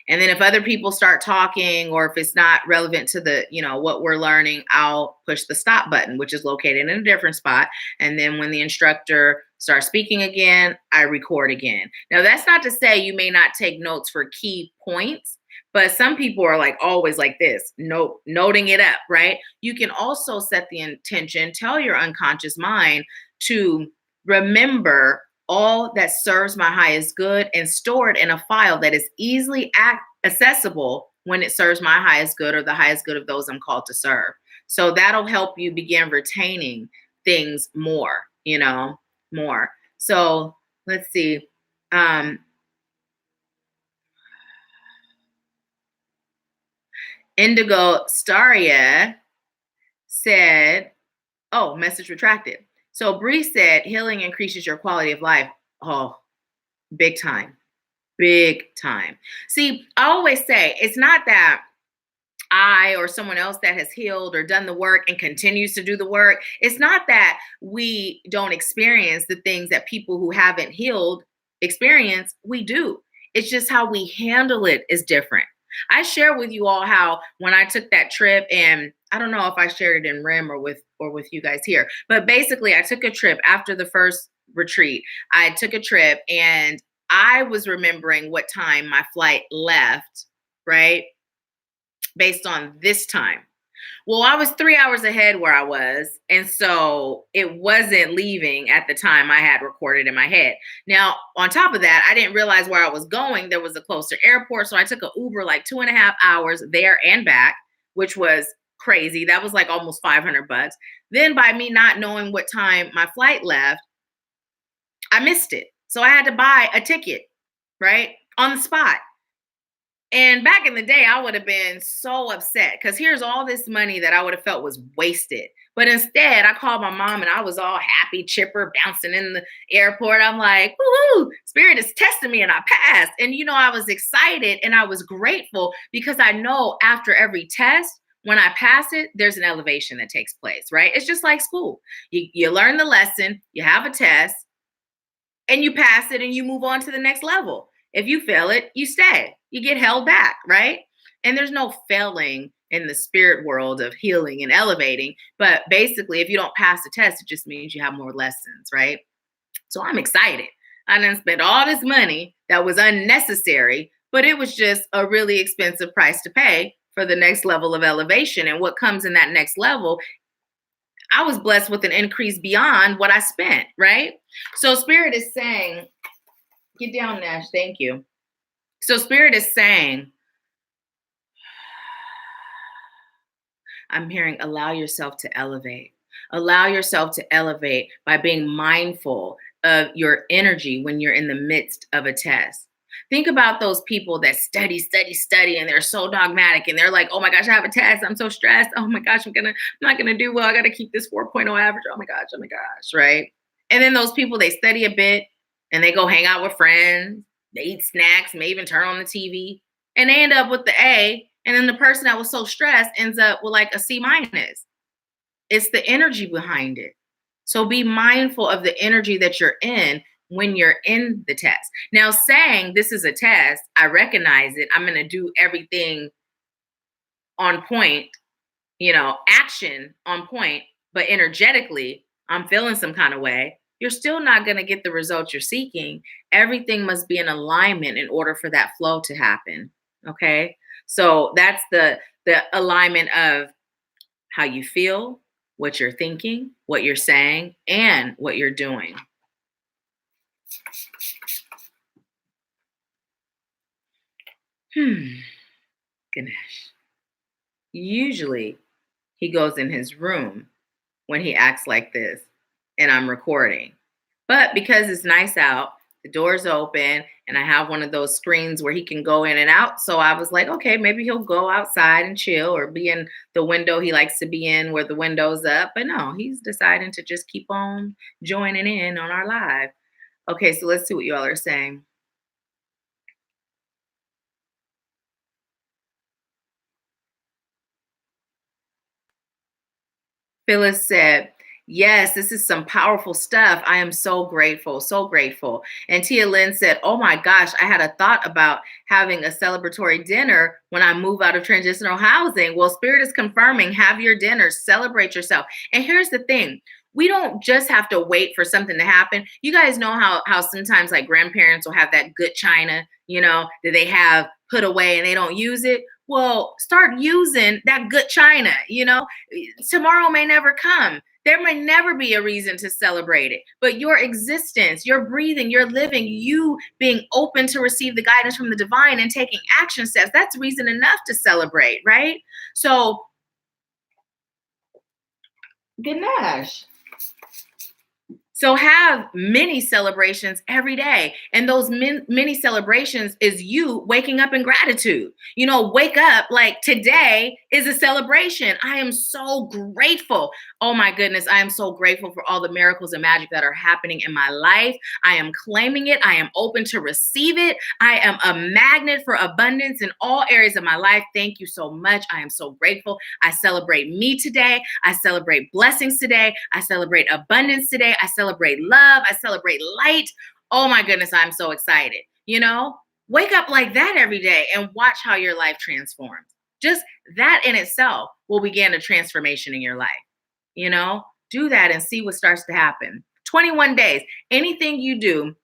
Speaker 1: And then if other people start talking, or if it's not relevant to the, what we're learning, I'll push the stop button, which is located in a different spot. And then when the instructor starts speaking again, I record again. Now, that's not to say you may not take notes for key points, but some people are like always like this, noting it up, right? You can also set the intention, tell your unconscious mind to remember all that serves my highest good and store it in a file that is easily accessible when it serves my highest good or the highest good of those I'm called to serve. So that'll help you begin retaining things more, more. So let's see. Indigo Staria said, oh, message retracted. So Bree said, healing increases your quality of life. Oh, big time. Big time. See, I always say it's not that I or someone else that has healed or done the work and continues to do the work. It's not that we don't experience the things that people who haven't healed experience. We do. It's just how we handle it is different. I share with you all how when I took that trip, and I don't know if I shared it in RIM or with you guys here, but basically I took a trip after the first retreat. I took a trip and I was remembering what time my flight left, right? Based on this time. Well, I was 3 hours ahead where I was. And so it wasn't leaving at the time I had recorded in my head. Now, on top of that, I didn't realize where I was going. There was a closer airport. So I took an Uber like 2.5 hours there and back, which was crazy. That was like almost $500. Then by me not knowing what time my flight left, I missed it. So I had to buy a ticket, right? On the spot. And back in the day, I would have been so upset because here's all this money that I would have felt was wasted. But instead, I called my mom and I was all happy, chipper, bouncing in the airport. I'm like, woohoo, Spirit is testing me and I passed. And, I was excited and I was grateful because I know after every test, when I pass it, there's an elevation that takes place, right? It's just like school. You learn the lesson, you have a test, and you pass it and you move on to the next level. If you fail it, you stay. You get held back, right? And there's no failing in the spirit world of healing and elevating. But basically, if you don't pass the test, it just means you have more lessons, right? So I'm excited. I didn't spend all this money that was unnecessary, but it was just a really expensive price to pay for the next level of elevation. And what comes in that next level, I was blessed with an increase beyond what I spent, right? So Spirit is saying, get down, Nash. Thank you. So Spirit is saying, I'm hearing allow yourself to elevate. Allow yourself to elevate by being mindful of your energy when you're in the midst of a test. Think about those people that study, and they're so dogmatic and they're like, oh my gosh, I have a test. I'm so stressed. Oh my gosh, I'm not gonna do well. I gotta keep this 4.0 average. Oh my gosh, right? And then those people, they study a bit and they go hang out with friends, they eat snacks, may even turn on the TV, and they end up with the A. And then the person that was so stressed ends up with like a C minus. It's the energy behind it. So be mindful of the energy that you're in when you're in the test. Now, saying this is a test, I recognize it. I'm going to do everything on point, action on point, but energetically, I'm feeling some kind of way. You're still not going to get the results you're seeking. Everything must be in alignment in order for that flow to happen. Okay. So that's the alignment of how you feel, what you're thinking, what you're saying, and what you're doing. Ganesh. Usually he goes in his room when he acts like this and I'm recording. But because it's nice out, the door's open, and I have one of those screens where he can go in and out. So I was like, okay, maybe he'll go outside and chill or be in the window he likes to be in where the window's up. But no, he's deciding to just keep on joining in on our live. Okay, so let's see what you all are saying. Phyllis said, yes, this is some powerful stuff. I am so grateful, so grateful. And Tia Lynn said, oh my gosh, I had a thought about having a celebratory dinner when I move out of transitional housing. Well, Spirit is confirming, have your dinner, celebrate yourself. And here's the thing. We don't just have to wait for something to happen. You guys know how sometimes like grandparents will have that good china, that they have put away and they don't use it. Well, start using that good china, tomorrow may never come. There may never be a reason to celebrate it, but your existence, your breathing, your living, you being open to receive the guidance from the divine and taking action steps, that's reason enough to celebrate, right? So, Ganesh. So have many celebrations every day. And those many celebrations is you waking up in gratitude. Wake up like today is a celebration. I am so grateful. Oh my goodness. I am so grateful for all the miracles and magic that are happening in my life. I am claiming it. I am open to receive it. I am a magnet for abundance in all areas of my life. Thank you so much. I am so grateful. I celebrate me today. I celebrate blessings today. I celebrate abundance today. I celebrate love. I celebrate light. Oh my goodness, I'm so excited. Wake up like that every day and watch how your life transforms. Just that in itself will begin a transformation in your life. Do that and see what starts to happen. 21 days. Anything you do,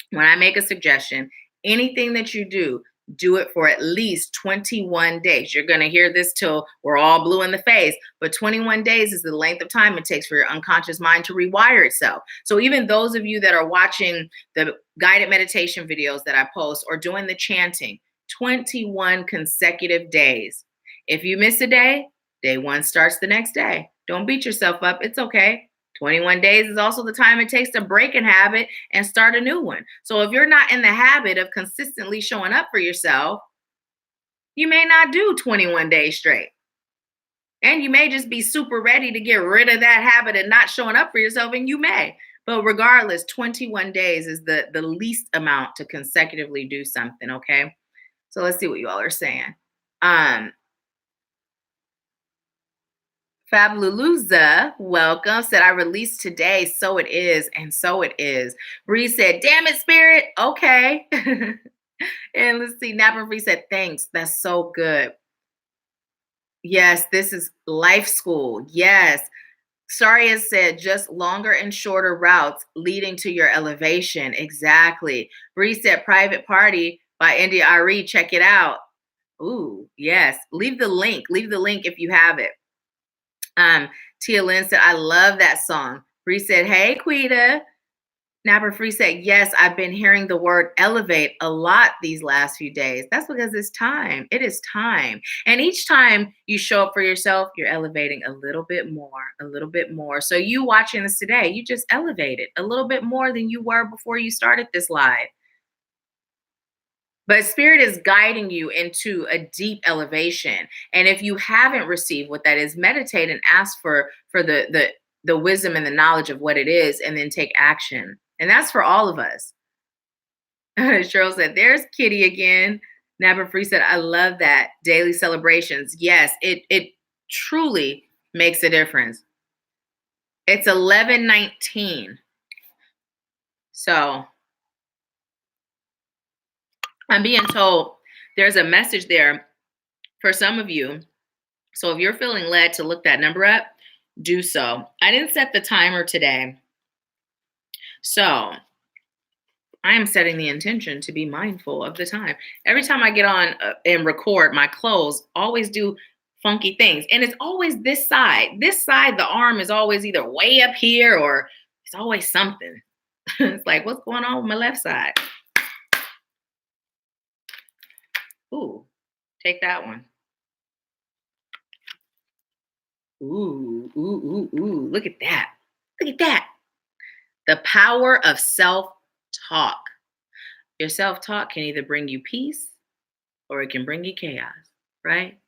Speaker 1: when I make a suggestion, anything that you do it for at least 21 days. You're going to hear this till we're all blue in the face, but 21 days is the length of time it takes for your unconscious mind to rewire itself. So even those of you that are watching the guided meditation videos that I post or doing the chanting, 21 consecutive days. If you miss a day, day one starts the next day. Don't beat yourself up. It's okay. 21 days is also the time it takes to break a habit and start a new one. So if you're not in the habit of consistently showing up for yourself, you may not do 21 days straight. And you may just be super ready to get rid of that habit and not showing up for yourself, and you may. But regardless, 21 days is the least amount to consecutively do something, okay? So let's see what you all are saying. Fabulouza, welcome, said, I released today, so it is, and so it is. Bree said, damn it, Spirit. Okay. And let's see, Napa Bree said, thanks. That's so good. Yes, this is life school. Yes. Saria said, just longer and shorter routes leading to your elevation. Exactly. Bree said, private party by India Ari. Check it out. Ooh, yes. Leave the link. Leave the link if you have it. Tia Lynn said, I love that song. Bree said, hey, Quita. Napper Free said, yes, I've been hearing the word elevate a lot these last few days. That's because it's time. It is time. And each time you show up for yourself, you're elevating a little bit more, a little bit more. So you watching this today, you just elevated a little bit more than you were before you started this live. But spirit is guiding you into a deep elevation. And if you haven't received what that is, meditate and ask for the wisdom and the knowledge of what it is, and then take action. And that's for all of us. Cheryl said, there's Kitty again. Nabber Free said, I love that. Daily celebrations. Yes, it truly makes a difference. It's 11:19. So I'm being told there's a message there for some of you. So if you're feeling led to look that number up, do so. I didn't set the timer today. So I am setting the intention to be mindful of the time. Every time I get on and record, my clothes always do funky things. And it's always this side. This side, the arm is always either way up here or it's always something. It's like, what's going on with my left side? Ooh, take that one. Ooh, ooh, ooh, ooh. Look at that. Look at that. The power of self-talk. Your self-talk can either bring you peace or it can bring you chaos, right?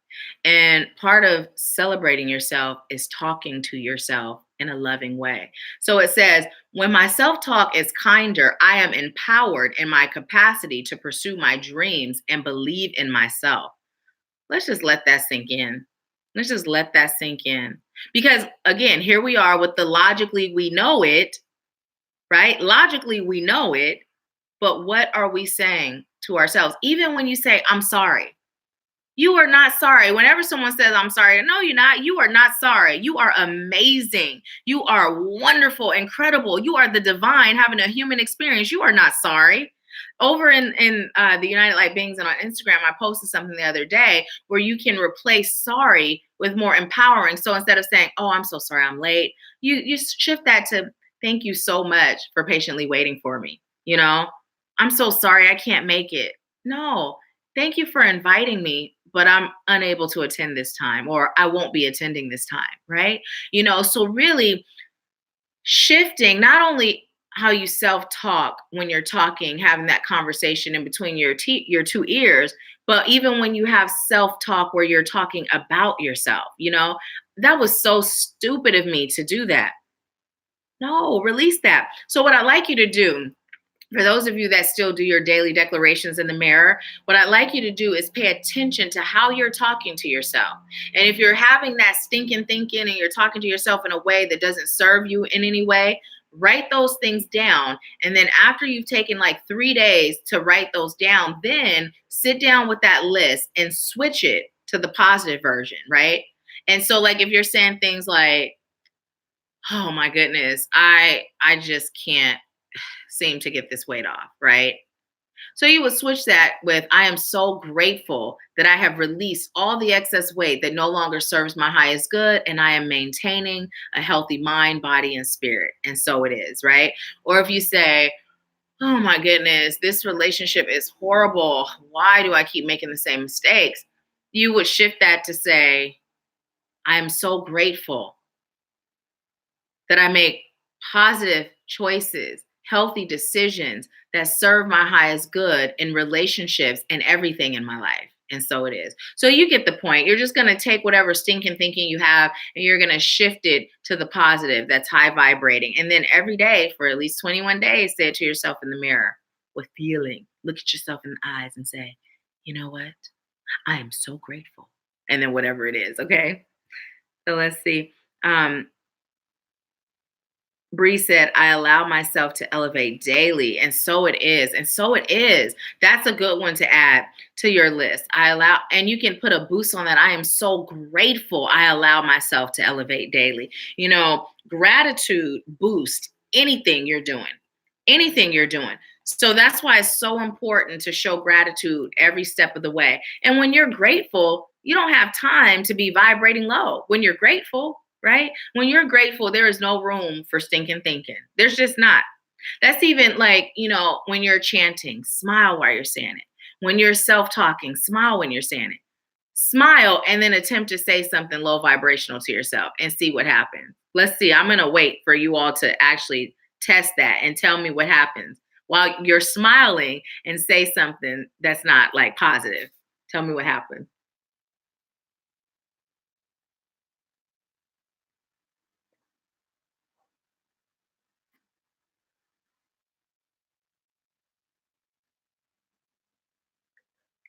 Speaker 1: And part of celebrating yourself is talking to yourself in a loving way. So it says, when my self-talk is kinder, I am empowered in my capacity to pursue my dreams and believe in myself. Let's just let that sink in. Let's just let that sink in. Because again, here we are with the logically we know it, right? Logically we know it, but what are we saying to ourselves? Even when you say, I'm sorry, you are not sorry. Whenever someone says, I'm sorry, no, you're not. You are not sorry. You are amazing. You are wonderful, incredible. You are the divine having a human experience. You are not sorry. Over in the United Light Beings and on Instagram, I posted something the other day where you can replace sorry with more empowering. So instead of saying, oh, I'm so sorry, I'm late, you shift that to thank you so much for patiently waiting for me. You know, I'm so sorry I can't make it. No, thank you for inviting me, but I'm unable to attend this time, or I won't be attending this time, right? You know, so really shifting not only how you self-talk when you're talking, having that conversation in between your two ears, but even when you have self-talk where you're talking about yourself, you know, that was so stupid of me to do that. No, release that. So what I'd like you to do, for those of you that still do your daily declarations in the mirror, what I'd like you to do is pay attention to how you're talking to yourself. And if you're having that stinking thinking and you're talking to yourself in a way that doesn't serve you in any way, write those things down. And then after you've taken like 3 days to write those down, then sit down with that list and switch it to the positive version, right? And so like if you're saying things like, oh my goodness, I just can't seem to get this weight off, right? So you would switch that with, I am so grateful that I have released all the excess weight that no longer serves my highest good, and I am maintaining a healthy mind, body, and spirit. And so it is, right? Or if you say, oh my goodness, this relationship is horrible. Why do I keep making the same mistakes? You would shift that to say, I am so grateful that I make positive choices, healthy decisions that serve my highest good in relationships and everything in my life. And so it is. So you get the point. You're just going to take whatever stinking thinking you have and you're going to shift it to the positive that's high vibrating. And then every day for at least 21 days, say it to yourself in the mirror with feeling. Look at yourself in the eyes and say, you know what? I am so grateful. And then whatever it is. Okay. So let's see. Bree said, I allow myself to elevate daily. And so it is. And so it is. That's a good one to add to your list. And you can put a boost on that. I am so grateful. I allow myself to elevate daily. You know, gratitude boosts anything you're doing, anything you're doing. So that's why it's so important to show gratitude every step of the way. And when you're grateful, you don't have time to be vibrating low. When you're grateful, right? When you're grateful, there is no room for stinking thinking. There's just not. That's even like, when you're chanting, smile while you're saying it. When you're self talking, smile when you're saying it. Smile and then attempt to say something low vibrational to yourself and see what happens. Let's see. I'm going to wait for you all to actually test that and tell me what happens while you're smiling and say something that's not like positive. Tell me what happened.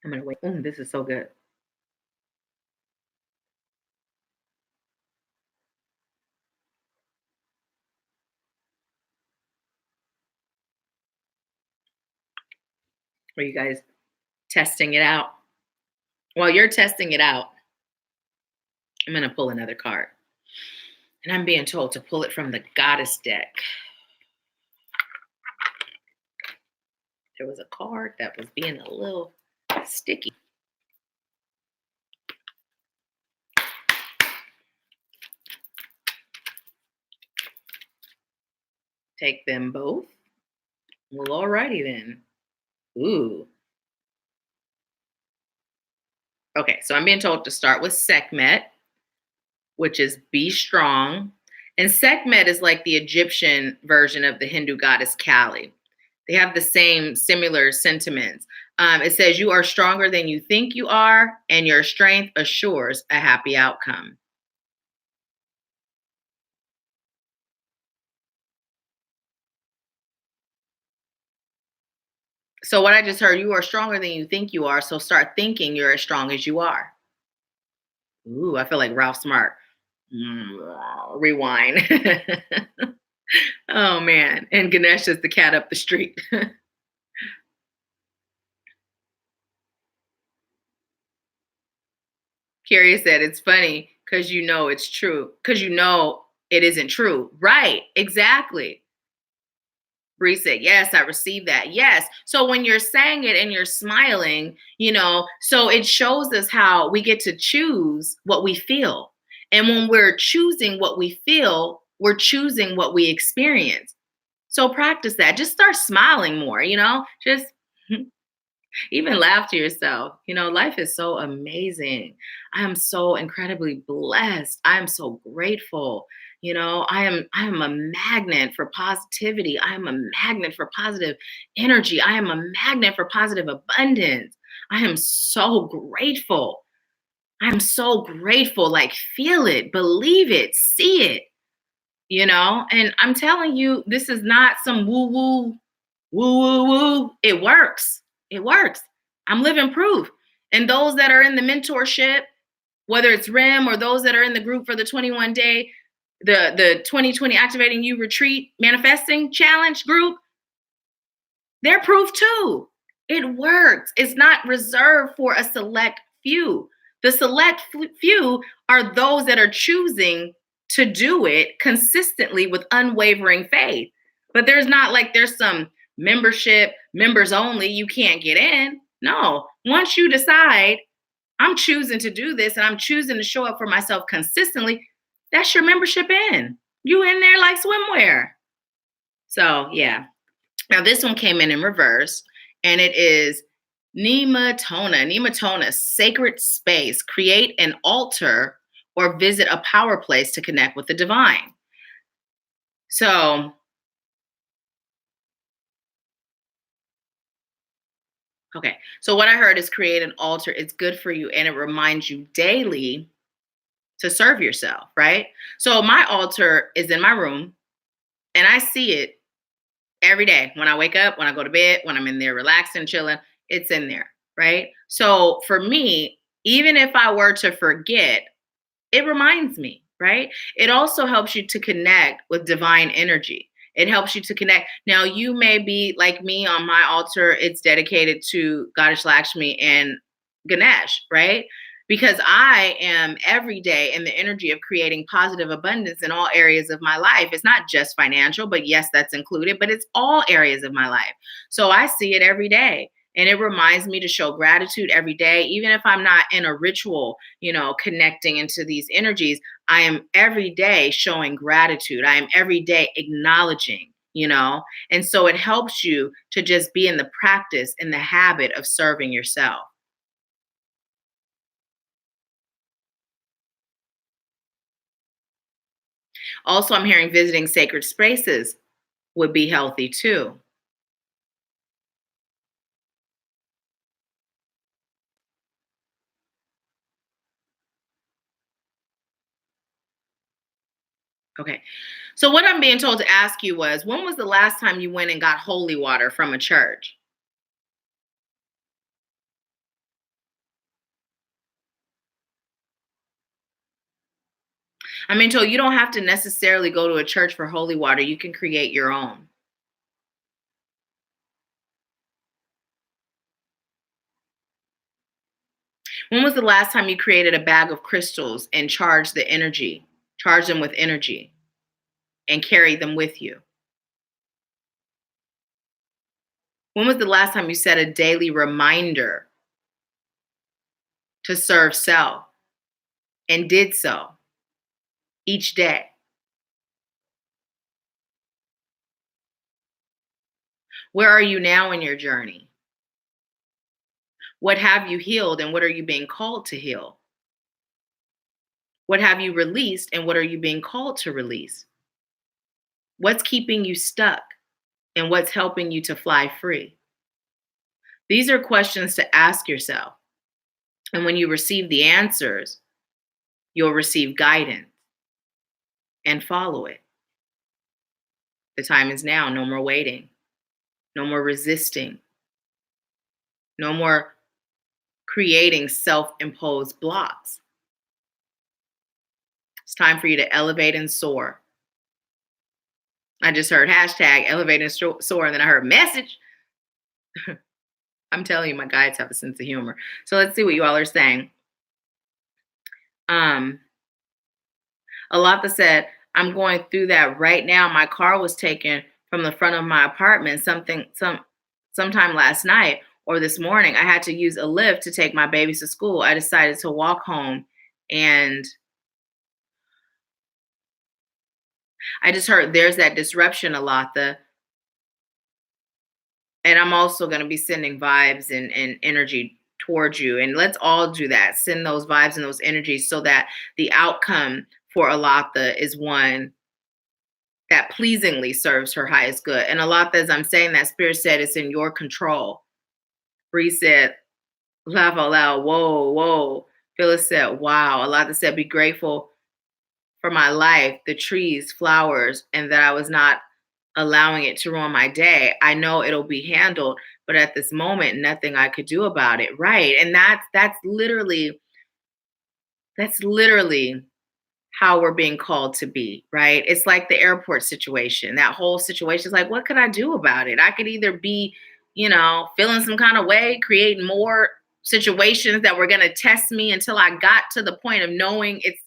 Speaker 1: I'm going to wait. This is so good. Are you guys testing it out? While you're testing it out, I'm going to pull another card. And I'm being told to pull it from the Goddess deck. There was a card that was being a little sticky. Take them both. Well, alrighty then. Ooh. Okay, so I'm being told to start with Sekhmet, which is be strong. And Sekhmet is like the Egyptian version of the Hindu goddess Kali. They have the same similar sentiments. It says you are stronger than you think you are, and your strength assures a happy outcome. So what I just heard, you are stronger than you think you are. So start thinking you're as strong as you are. Ooh, I feel like Ralph Smart. Rewind. Oh man. And Ganesh is the cat up the street. Curious said it's funny because you know it's true. Because you know it isn't true. Right. Exactly. Bree said, yes, I received that. Yes. So when you're saying it and you're smiling, so it shows us how we get to choose what we feel. And when we're choosing what we feel, we're choosing what we experience. So practice that. Just start smiling more, just even laugh to yourself. Life is so amazing. I am so incredibly blessed. I am so grateful. I am a magnet for positivity. I am a magnet for positive energy. I am a magnet for positive abundance. I am so grateful. I'm so grateful. Like, feel it, believe it, see it, and I'm telling you, this is not some woo woo, woo woo woo. It works. It works. I'm living proof. And those that are in the mentorship, whether it's RIM or those that are in the group for the 21-day, the 2020 Activating You Retreat Manifesting Challenge group, they're proof too. It works. It's not reserved for a select few. The select few are those that are choosing to do it consistently with unwavering faith. But there's not like there's some membership, members only, you can't get in. No, once you decide, I'm choosing to do this and I'm choosing to show up for myself consistently, that's your membership in. You in there like swimwear. So yeah. Now this one came in reverse, and it is Nematona. Nematona, sacred space. Create an altar or visit a power place to connect with the divine. So, okay. So what I heard is create an altar. It's good for you, and it reminds you daily to serve yourself, right? So my altar is in my room, and I see it every day. When I wake up, when I go to bed, when I'm in there relaxing, chilling, it's in there, right? So for me, even if I were to forget, it reminds me, right? It also helps you to connect with divine energy. It helps you to connect. Now, you may be like me on my altar, it's dedicated to Goddess Lakshmi and Ganesh, right? Because I am every day in the energy of creating positive abundance in all areas of my life. It's not just financial, but yes, that's included, but it's all areas of my life. So I see it every day. And it reminds me to show gratitude every day, even if I'm not in a ritual, connecting into these energies. I am every day showing gratitude. I am every day acknowledging. And so it helps you to just be in the practice, in the habit of serving yourself. Also, I'm hearing visiting sacred spaces would be healthy too. Okay. So, what I'm being told to ask you was, when was the last time you went and got holy water from a church? I'm being told you don't have to necessarily go to a church for holy water. You can create your own. When was the last time you created a bag of crystals and charged them with energy and carried them with you? When was the last time you set a daily reminder to serve self and did so each day? Where are you now in your journey? What have you healed and what are you being called to heal? What have you released and what are you being called to release? What's keeping you stuck and what's helping you to fly free? These are questions to ask yourself. And when you receive the answers, you'll receive guidance and follow it. The time is now. No more waiting, no more resisting, no more creating self imposed blocks. It's time for you to elevate and soar. I just heard hashtag elevate and soar, and then I heard message. I'm telling you, my guides have a sense of humor. So let's see what you all are saying. Um, Alata said, I'm going through that right now. My car was taken from the front of my apartment sometime last night or this morning. I had to use a lift to take my babies to school. I decided to walk home, and I just heard there's that disruption, Alata. And I'm also going to be sending vibes and energy towards you. And let's all do that. Send those vibes and those energies so that the outcome for Alata is one that pleasingly serves her highest good. And Alata, as I'm saying that, Spirit said it's in your control. Bree said, laugh out loud, whoa, whoa. Phyllis said, wow. Alata said, be grateful for my life, the trees, flowers, and that I was not allowing it to ruin my day. I know it'll be handled, but at this moment, nothing I could do about it. Right. And that's literally how we're being called to be, right? It's like the airport situation. That whole situation is like, what could I do about it? I could either be, feeling some kind of way, creating more situations that were going to test me until I got to the point of knowing it's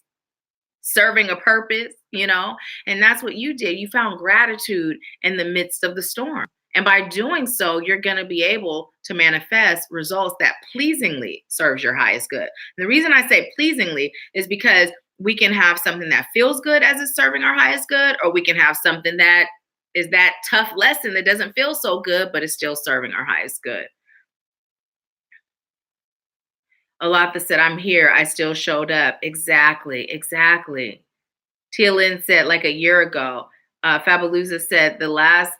Speaker 1: serving a purpose. And that's what you did. You found gratitude in the midst of the storm. And by doing so, you're going to be able to manifest results that pleasingly serves your highest good. And the reason I say pleasingly is because we can have something that feels good as it's serving our highest good, or we can have something that is that tough lesson that doesn't feel so good, but is still serving our highest good. A lot that said, I'm here. I still showed up. Exactly. Exactly. Tia Lynn said like a year ago. Fabulousa said let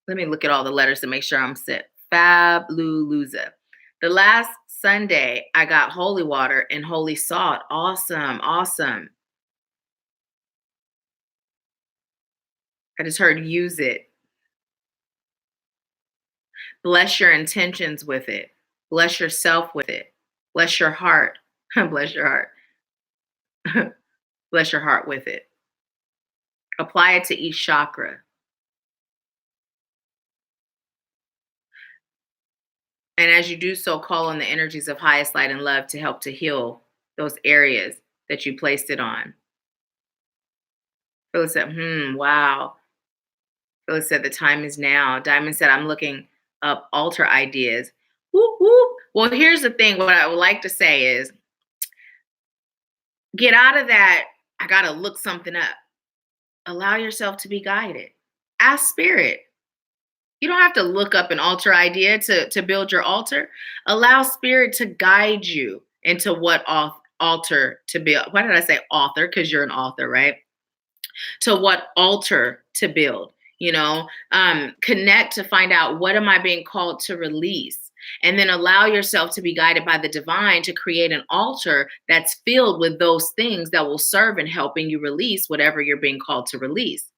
Speaker 1: me look at all the letters to make sure I'm set. Fabulousa. The last Sunday, I got holy water and holy salt. Awesome. Awesome. I just heard use it. Bless your intentions with it. Bless yourself with it. Bless your heart. Bless your heart. Bless your heart with it. Apply it to each chakra. And as you do so, call on the energies of highest light and love to help to heal those areas that you placed it on. Phyllis said, wow. Phyllis said, the time is now. Diamond said, I'm looking up altar ideas. Whoop, whoop. Well, here's the thing. What I would like to say is get out of that. I got to look something up. Allow yourself to be guided. Ask spirit. You don't have to look up an altar idea to build your altar. Allow spirit to guide you into what altar to build. Why did I say author? Because you're an author, right? To what altar to build, connect to find out, what am I being called to release? And then allow yourself to be guided by the divine to create an altar that's filled with those things that will serve in helping you release whatever you're being called to release.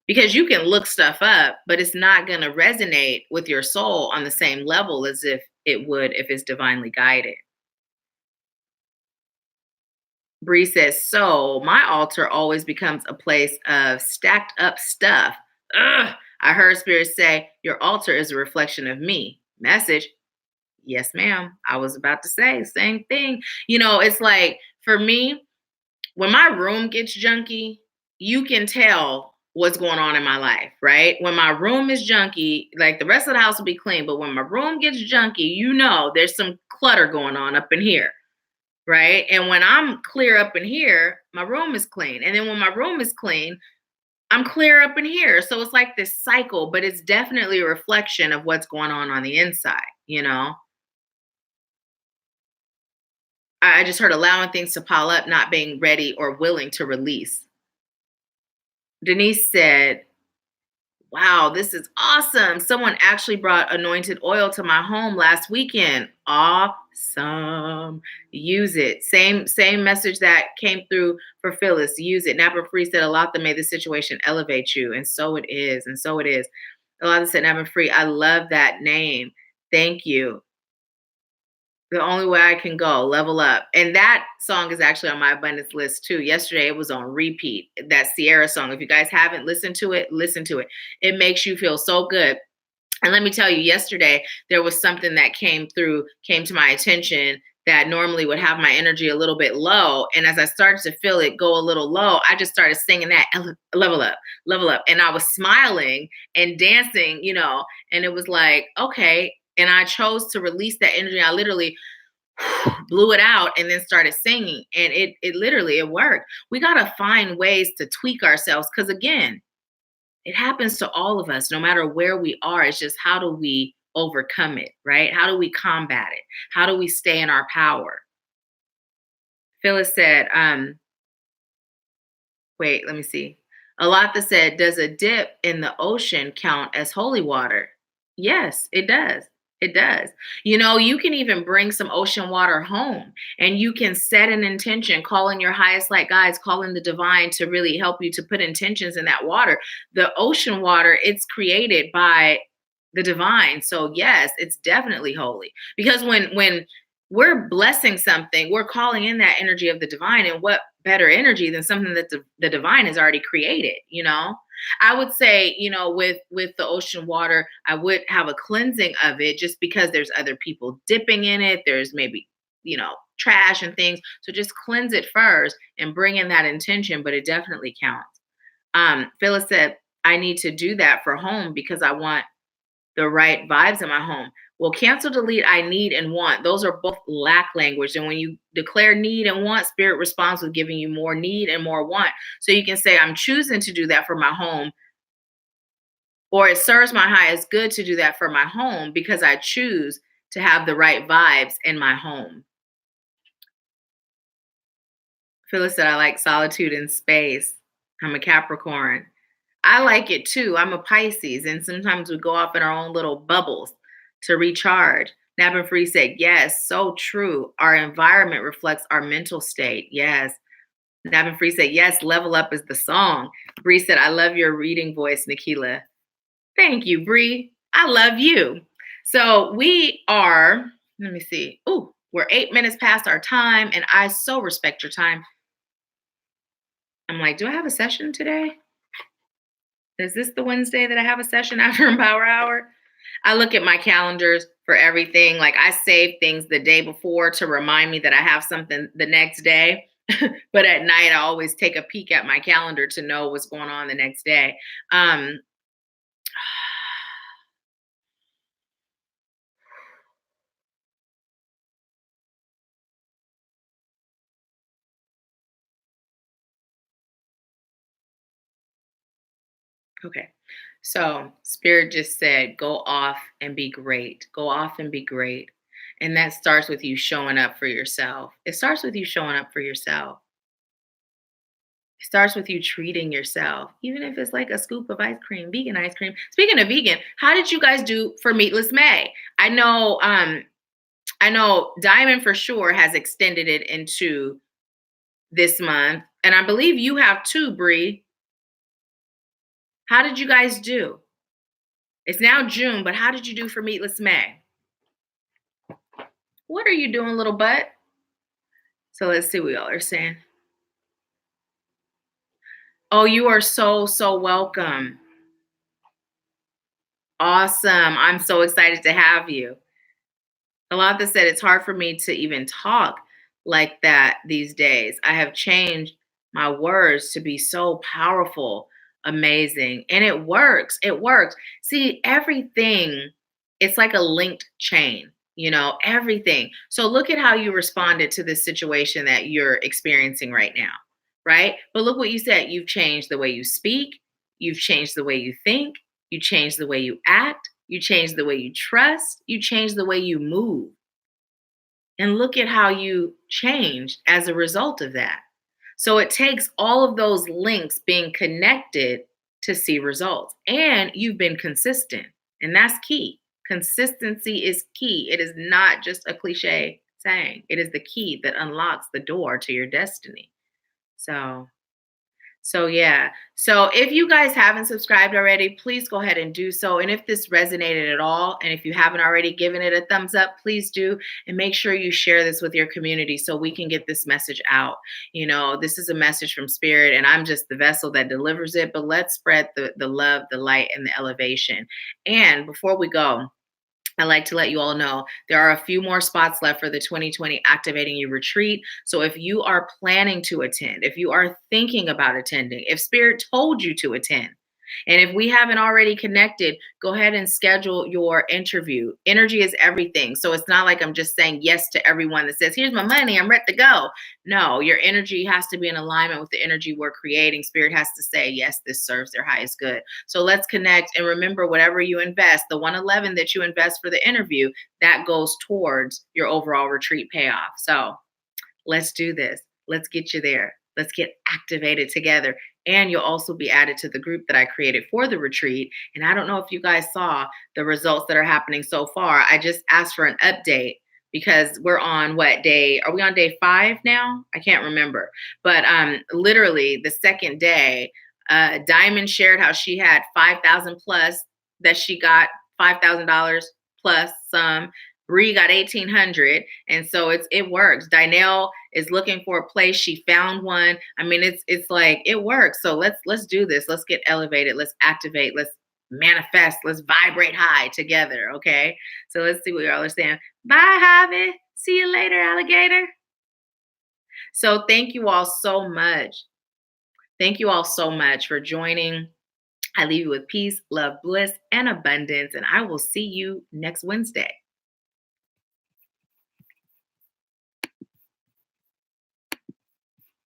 Speaker 1: Because you can look stuff up, but it's not going to resonate with your soul on the same level as if it would if it's divinely guided. Bree says, so my altar always becomes a place of stacked up stuff. Ugh. I heard spirit say, your altar is a reflection of me. Message. Yes, ma'am. I was about to say same thing. It's like, for me, when my room gets junky, you can tell what's going on in my life, right? When my room is junky, like the rest of the house will be clean, but when my room gets junky, there's some clutter going on up in here. Right. And when I'm clear up in here, my room is clean. And then when my room is clean, I'm clear up in here. So it's like this cycle, but it's definitely a reflection of what's going on the inside. I just heard allowing things to pile up, not being ready or willing to release. Denise said, wow, this is awesome. Someone actually brought anointed oil to my home last weekend. Awesome. Use it. Same message that came through for Phyllis. Use it. Napa Free said, Alatha, may the situation elevate you. And so it is. And so it is. Alatha said, Napa Free, I love that name. Thank you. The only way I can go, level up. And that song is actually on my abundance list too. Yesterday it was on repeat. That Sierra song. If you guys haven't listened to it, listen to it. It makes you feel so good. And let me tell you, yesterday there was something that came to my attention that normally would have my energy a little bit low. And as I started to feel it go a little low, I just started singing that level up, level up. And I was smiling and dancing, and it was like, okay. And I chose to release that energy. I literally blew it out and then started singing. And it worked. We got to find ways to tweak ourselves. Because again, it happens to all of us, no matter where we are. It's just, how do we overcome it, right? How do we combat it? How do we stay in our power? Phyllis said, wait, let me see. Alatha said, does a dip in the ocean count as holy water? Yes, it does. It does. You can even bring some ocean water home, and you can set an intention, call in your highest light guides, call in the divine to really help you to put intentions in that water. The ocean water, it's created by the divine. So yes, it's definitely holy, because when we're blessing something, we're calling in that energy of the divine. And what better energy than something that the divine has already created, I would say, with the ocean water, I would have a cleansing of it, just because there's other people dipping in it. There's maybe, trash and things. So just cleanse it first and bring in that intention, but it definitely counts. Phyllis said, I need to do that for home because I want the right vibes in my home. Well, cancel, delete, I need and want. Those are both lack language. And when you declare need and want, spirit responds with giving you more need and more want. So you can say, I'm choosing to do that for my home, or it serves my highest good to do that for my home because I choose to have the right vibes in my home. Phyllis said, I like solitude and space. I'm a Capricorn. I like it too. I'm a Pisces, and sometimes we go off in our own little bubbles to recharge. Napa Free said, yes, so true. Our environment reflects our mental state. Yes. Napa Free said, yes, level up is the song. Bree said, I love your reading voice, Nahkila. Thank you, Bree. I love you. So we are, let me see. Oh, we're 8 minutes past our time, and I so respect your time. I'm like, do I have a session today? Is this the Wednesday that I have a session after Empower Hour? I look at my calendars for everything. Like, I save things the day before to remind me that I have something the next day. But at night, I always take a peek at my calendar to know what's going on the next day. Okay. So Spirit just said, go off and be great. Go off and be great. And that starts with you showing up for yourself. It starts with you showing up for yourself. It starts with you treating yourself, even if it's like a scoop of ice cream, vegan ice cream. Speaking of vegan, how did you guys do for Meatless May? I know Diamond for sure has extended it into this month. And I believe you have too, Bree. How did you guys do? It's now June, but how did you do for Meatless May? What are you doing, little butt? So let's see what y'all are saying. Oh, you are so welcome. Awesome. I'm so excited to have you. Alonta said it's hard for me to even talk like that these days. I have changed my words to be so powerful, amazing. And it works. It works. See, everything, it's like a linked chain, everything. So look at how you responded to this situation that you're experiencing right now, right? But look what you said. You've changed the way you speak, you've changed the way you think, you changed the way you act, you changed the way you trust, you changed the way you move. And look at how you changed as a result of that. So it takes all of those links being connected to see results. And you've been consistent. And that's key. Consistency is key. It is not just a cliche saying, it is the key that unlocks the door to your destiny. So yeah. So if you guys haven't subscribed already, please go ahead and do so. And if this resonated at all, and if you haven't already given it a thumbs up, please do. And make sure you share this with your community so we can get this message out. This is a message from Spirit, and I'm just the vessel that delivers it. But let's spread the love, the light, and the elevation. And before we go, I'd like to let you all know there are a few more spots left for the 2020 Activating You retreat. So if you are planning to attend, if you are thinking about attending, if Spirit told you to attend, and if we haven't already connected, go ahead and schedule your interview. Energy is everything. So it's not like I'm just saying yes to everyone that says, here's my money, I'm ready to go. No, your energy has to be in alignment with the energy we're creating. Spirit has to say, yes, this serves their highest good. So let's connect. And remember, whatever you invest, the 111 that you invest for the interview, that goes towards your overall retreat payoff. So let's do this. Let's get you there. Let's get activated together. And you'll also be added to the group that I created for the retreat. And I don't know if you guys saw the results that are happening so far. I just asked for an update because we're on what day? Are we on day 5 now? I can't remember. But literally the second day, Diamond shared how she had 5,000 plus, that she got $5,000 plus some. Bree got 1,800, and so it works. Dynelle is looking for a place. She found one. I mean, it's like it works. So let's do this. Let's get elevated. Let's activate. Let's manifest. Let's vibrate high together. Okay. So let's see what y'all are saying. Bye, Javi. See you later, alligator. So thank you all so much. Thank you all so much for joining. I leave you with peace, love, bliss, and abundance, and I will see you next Wednesday.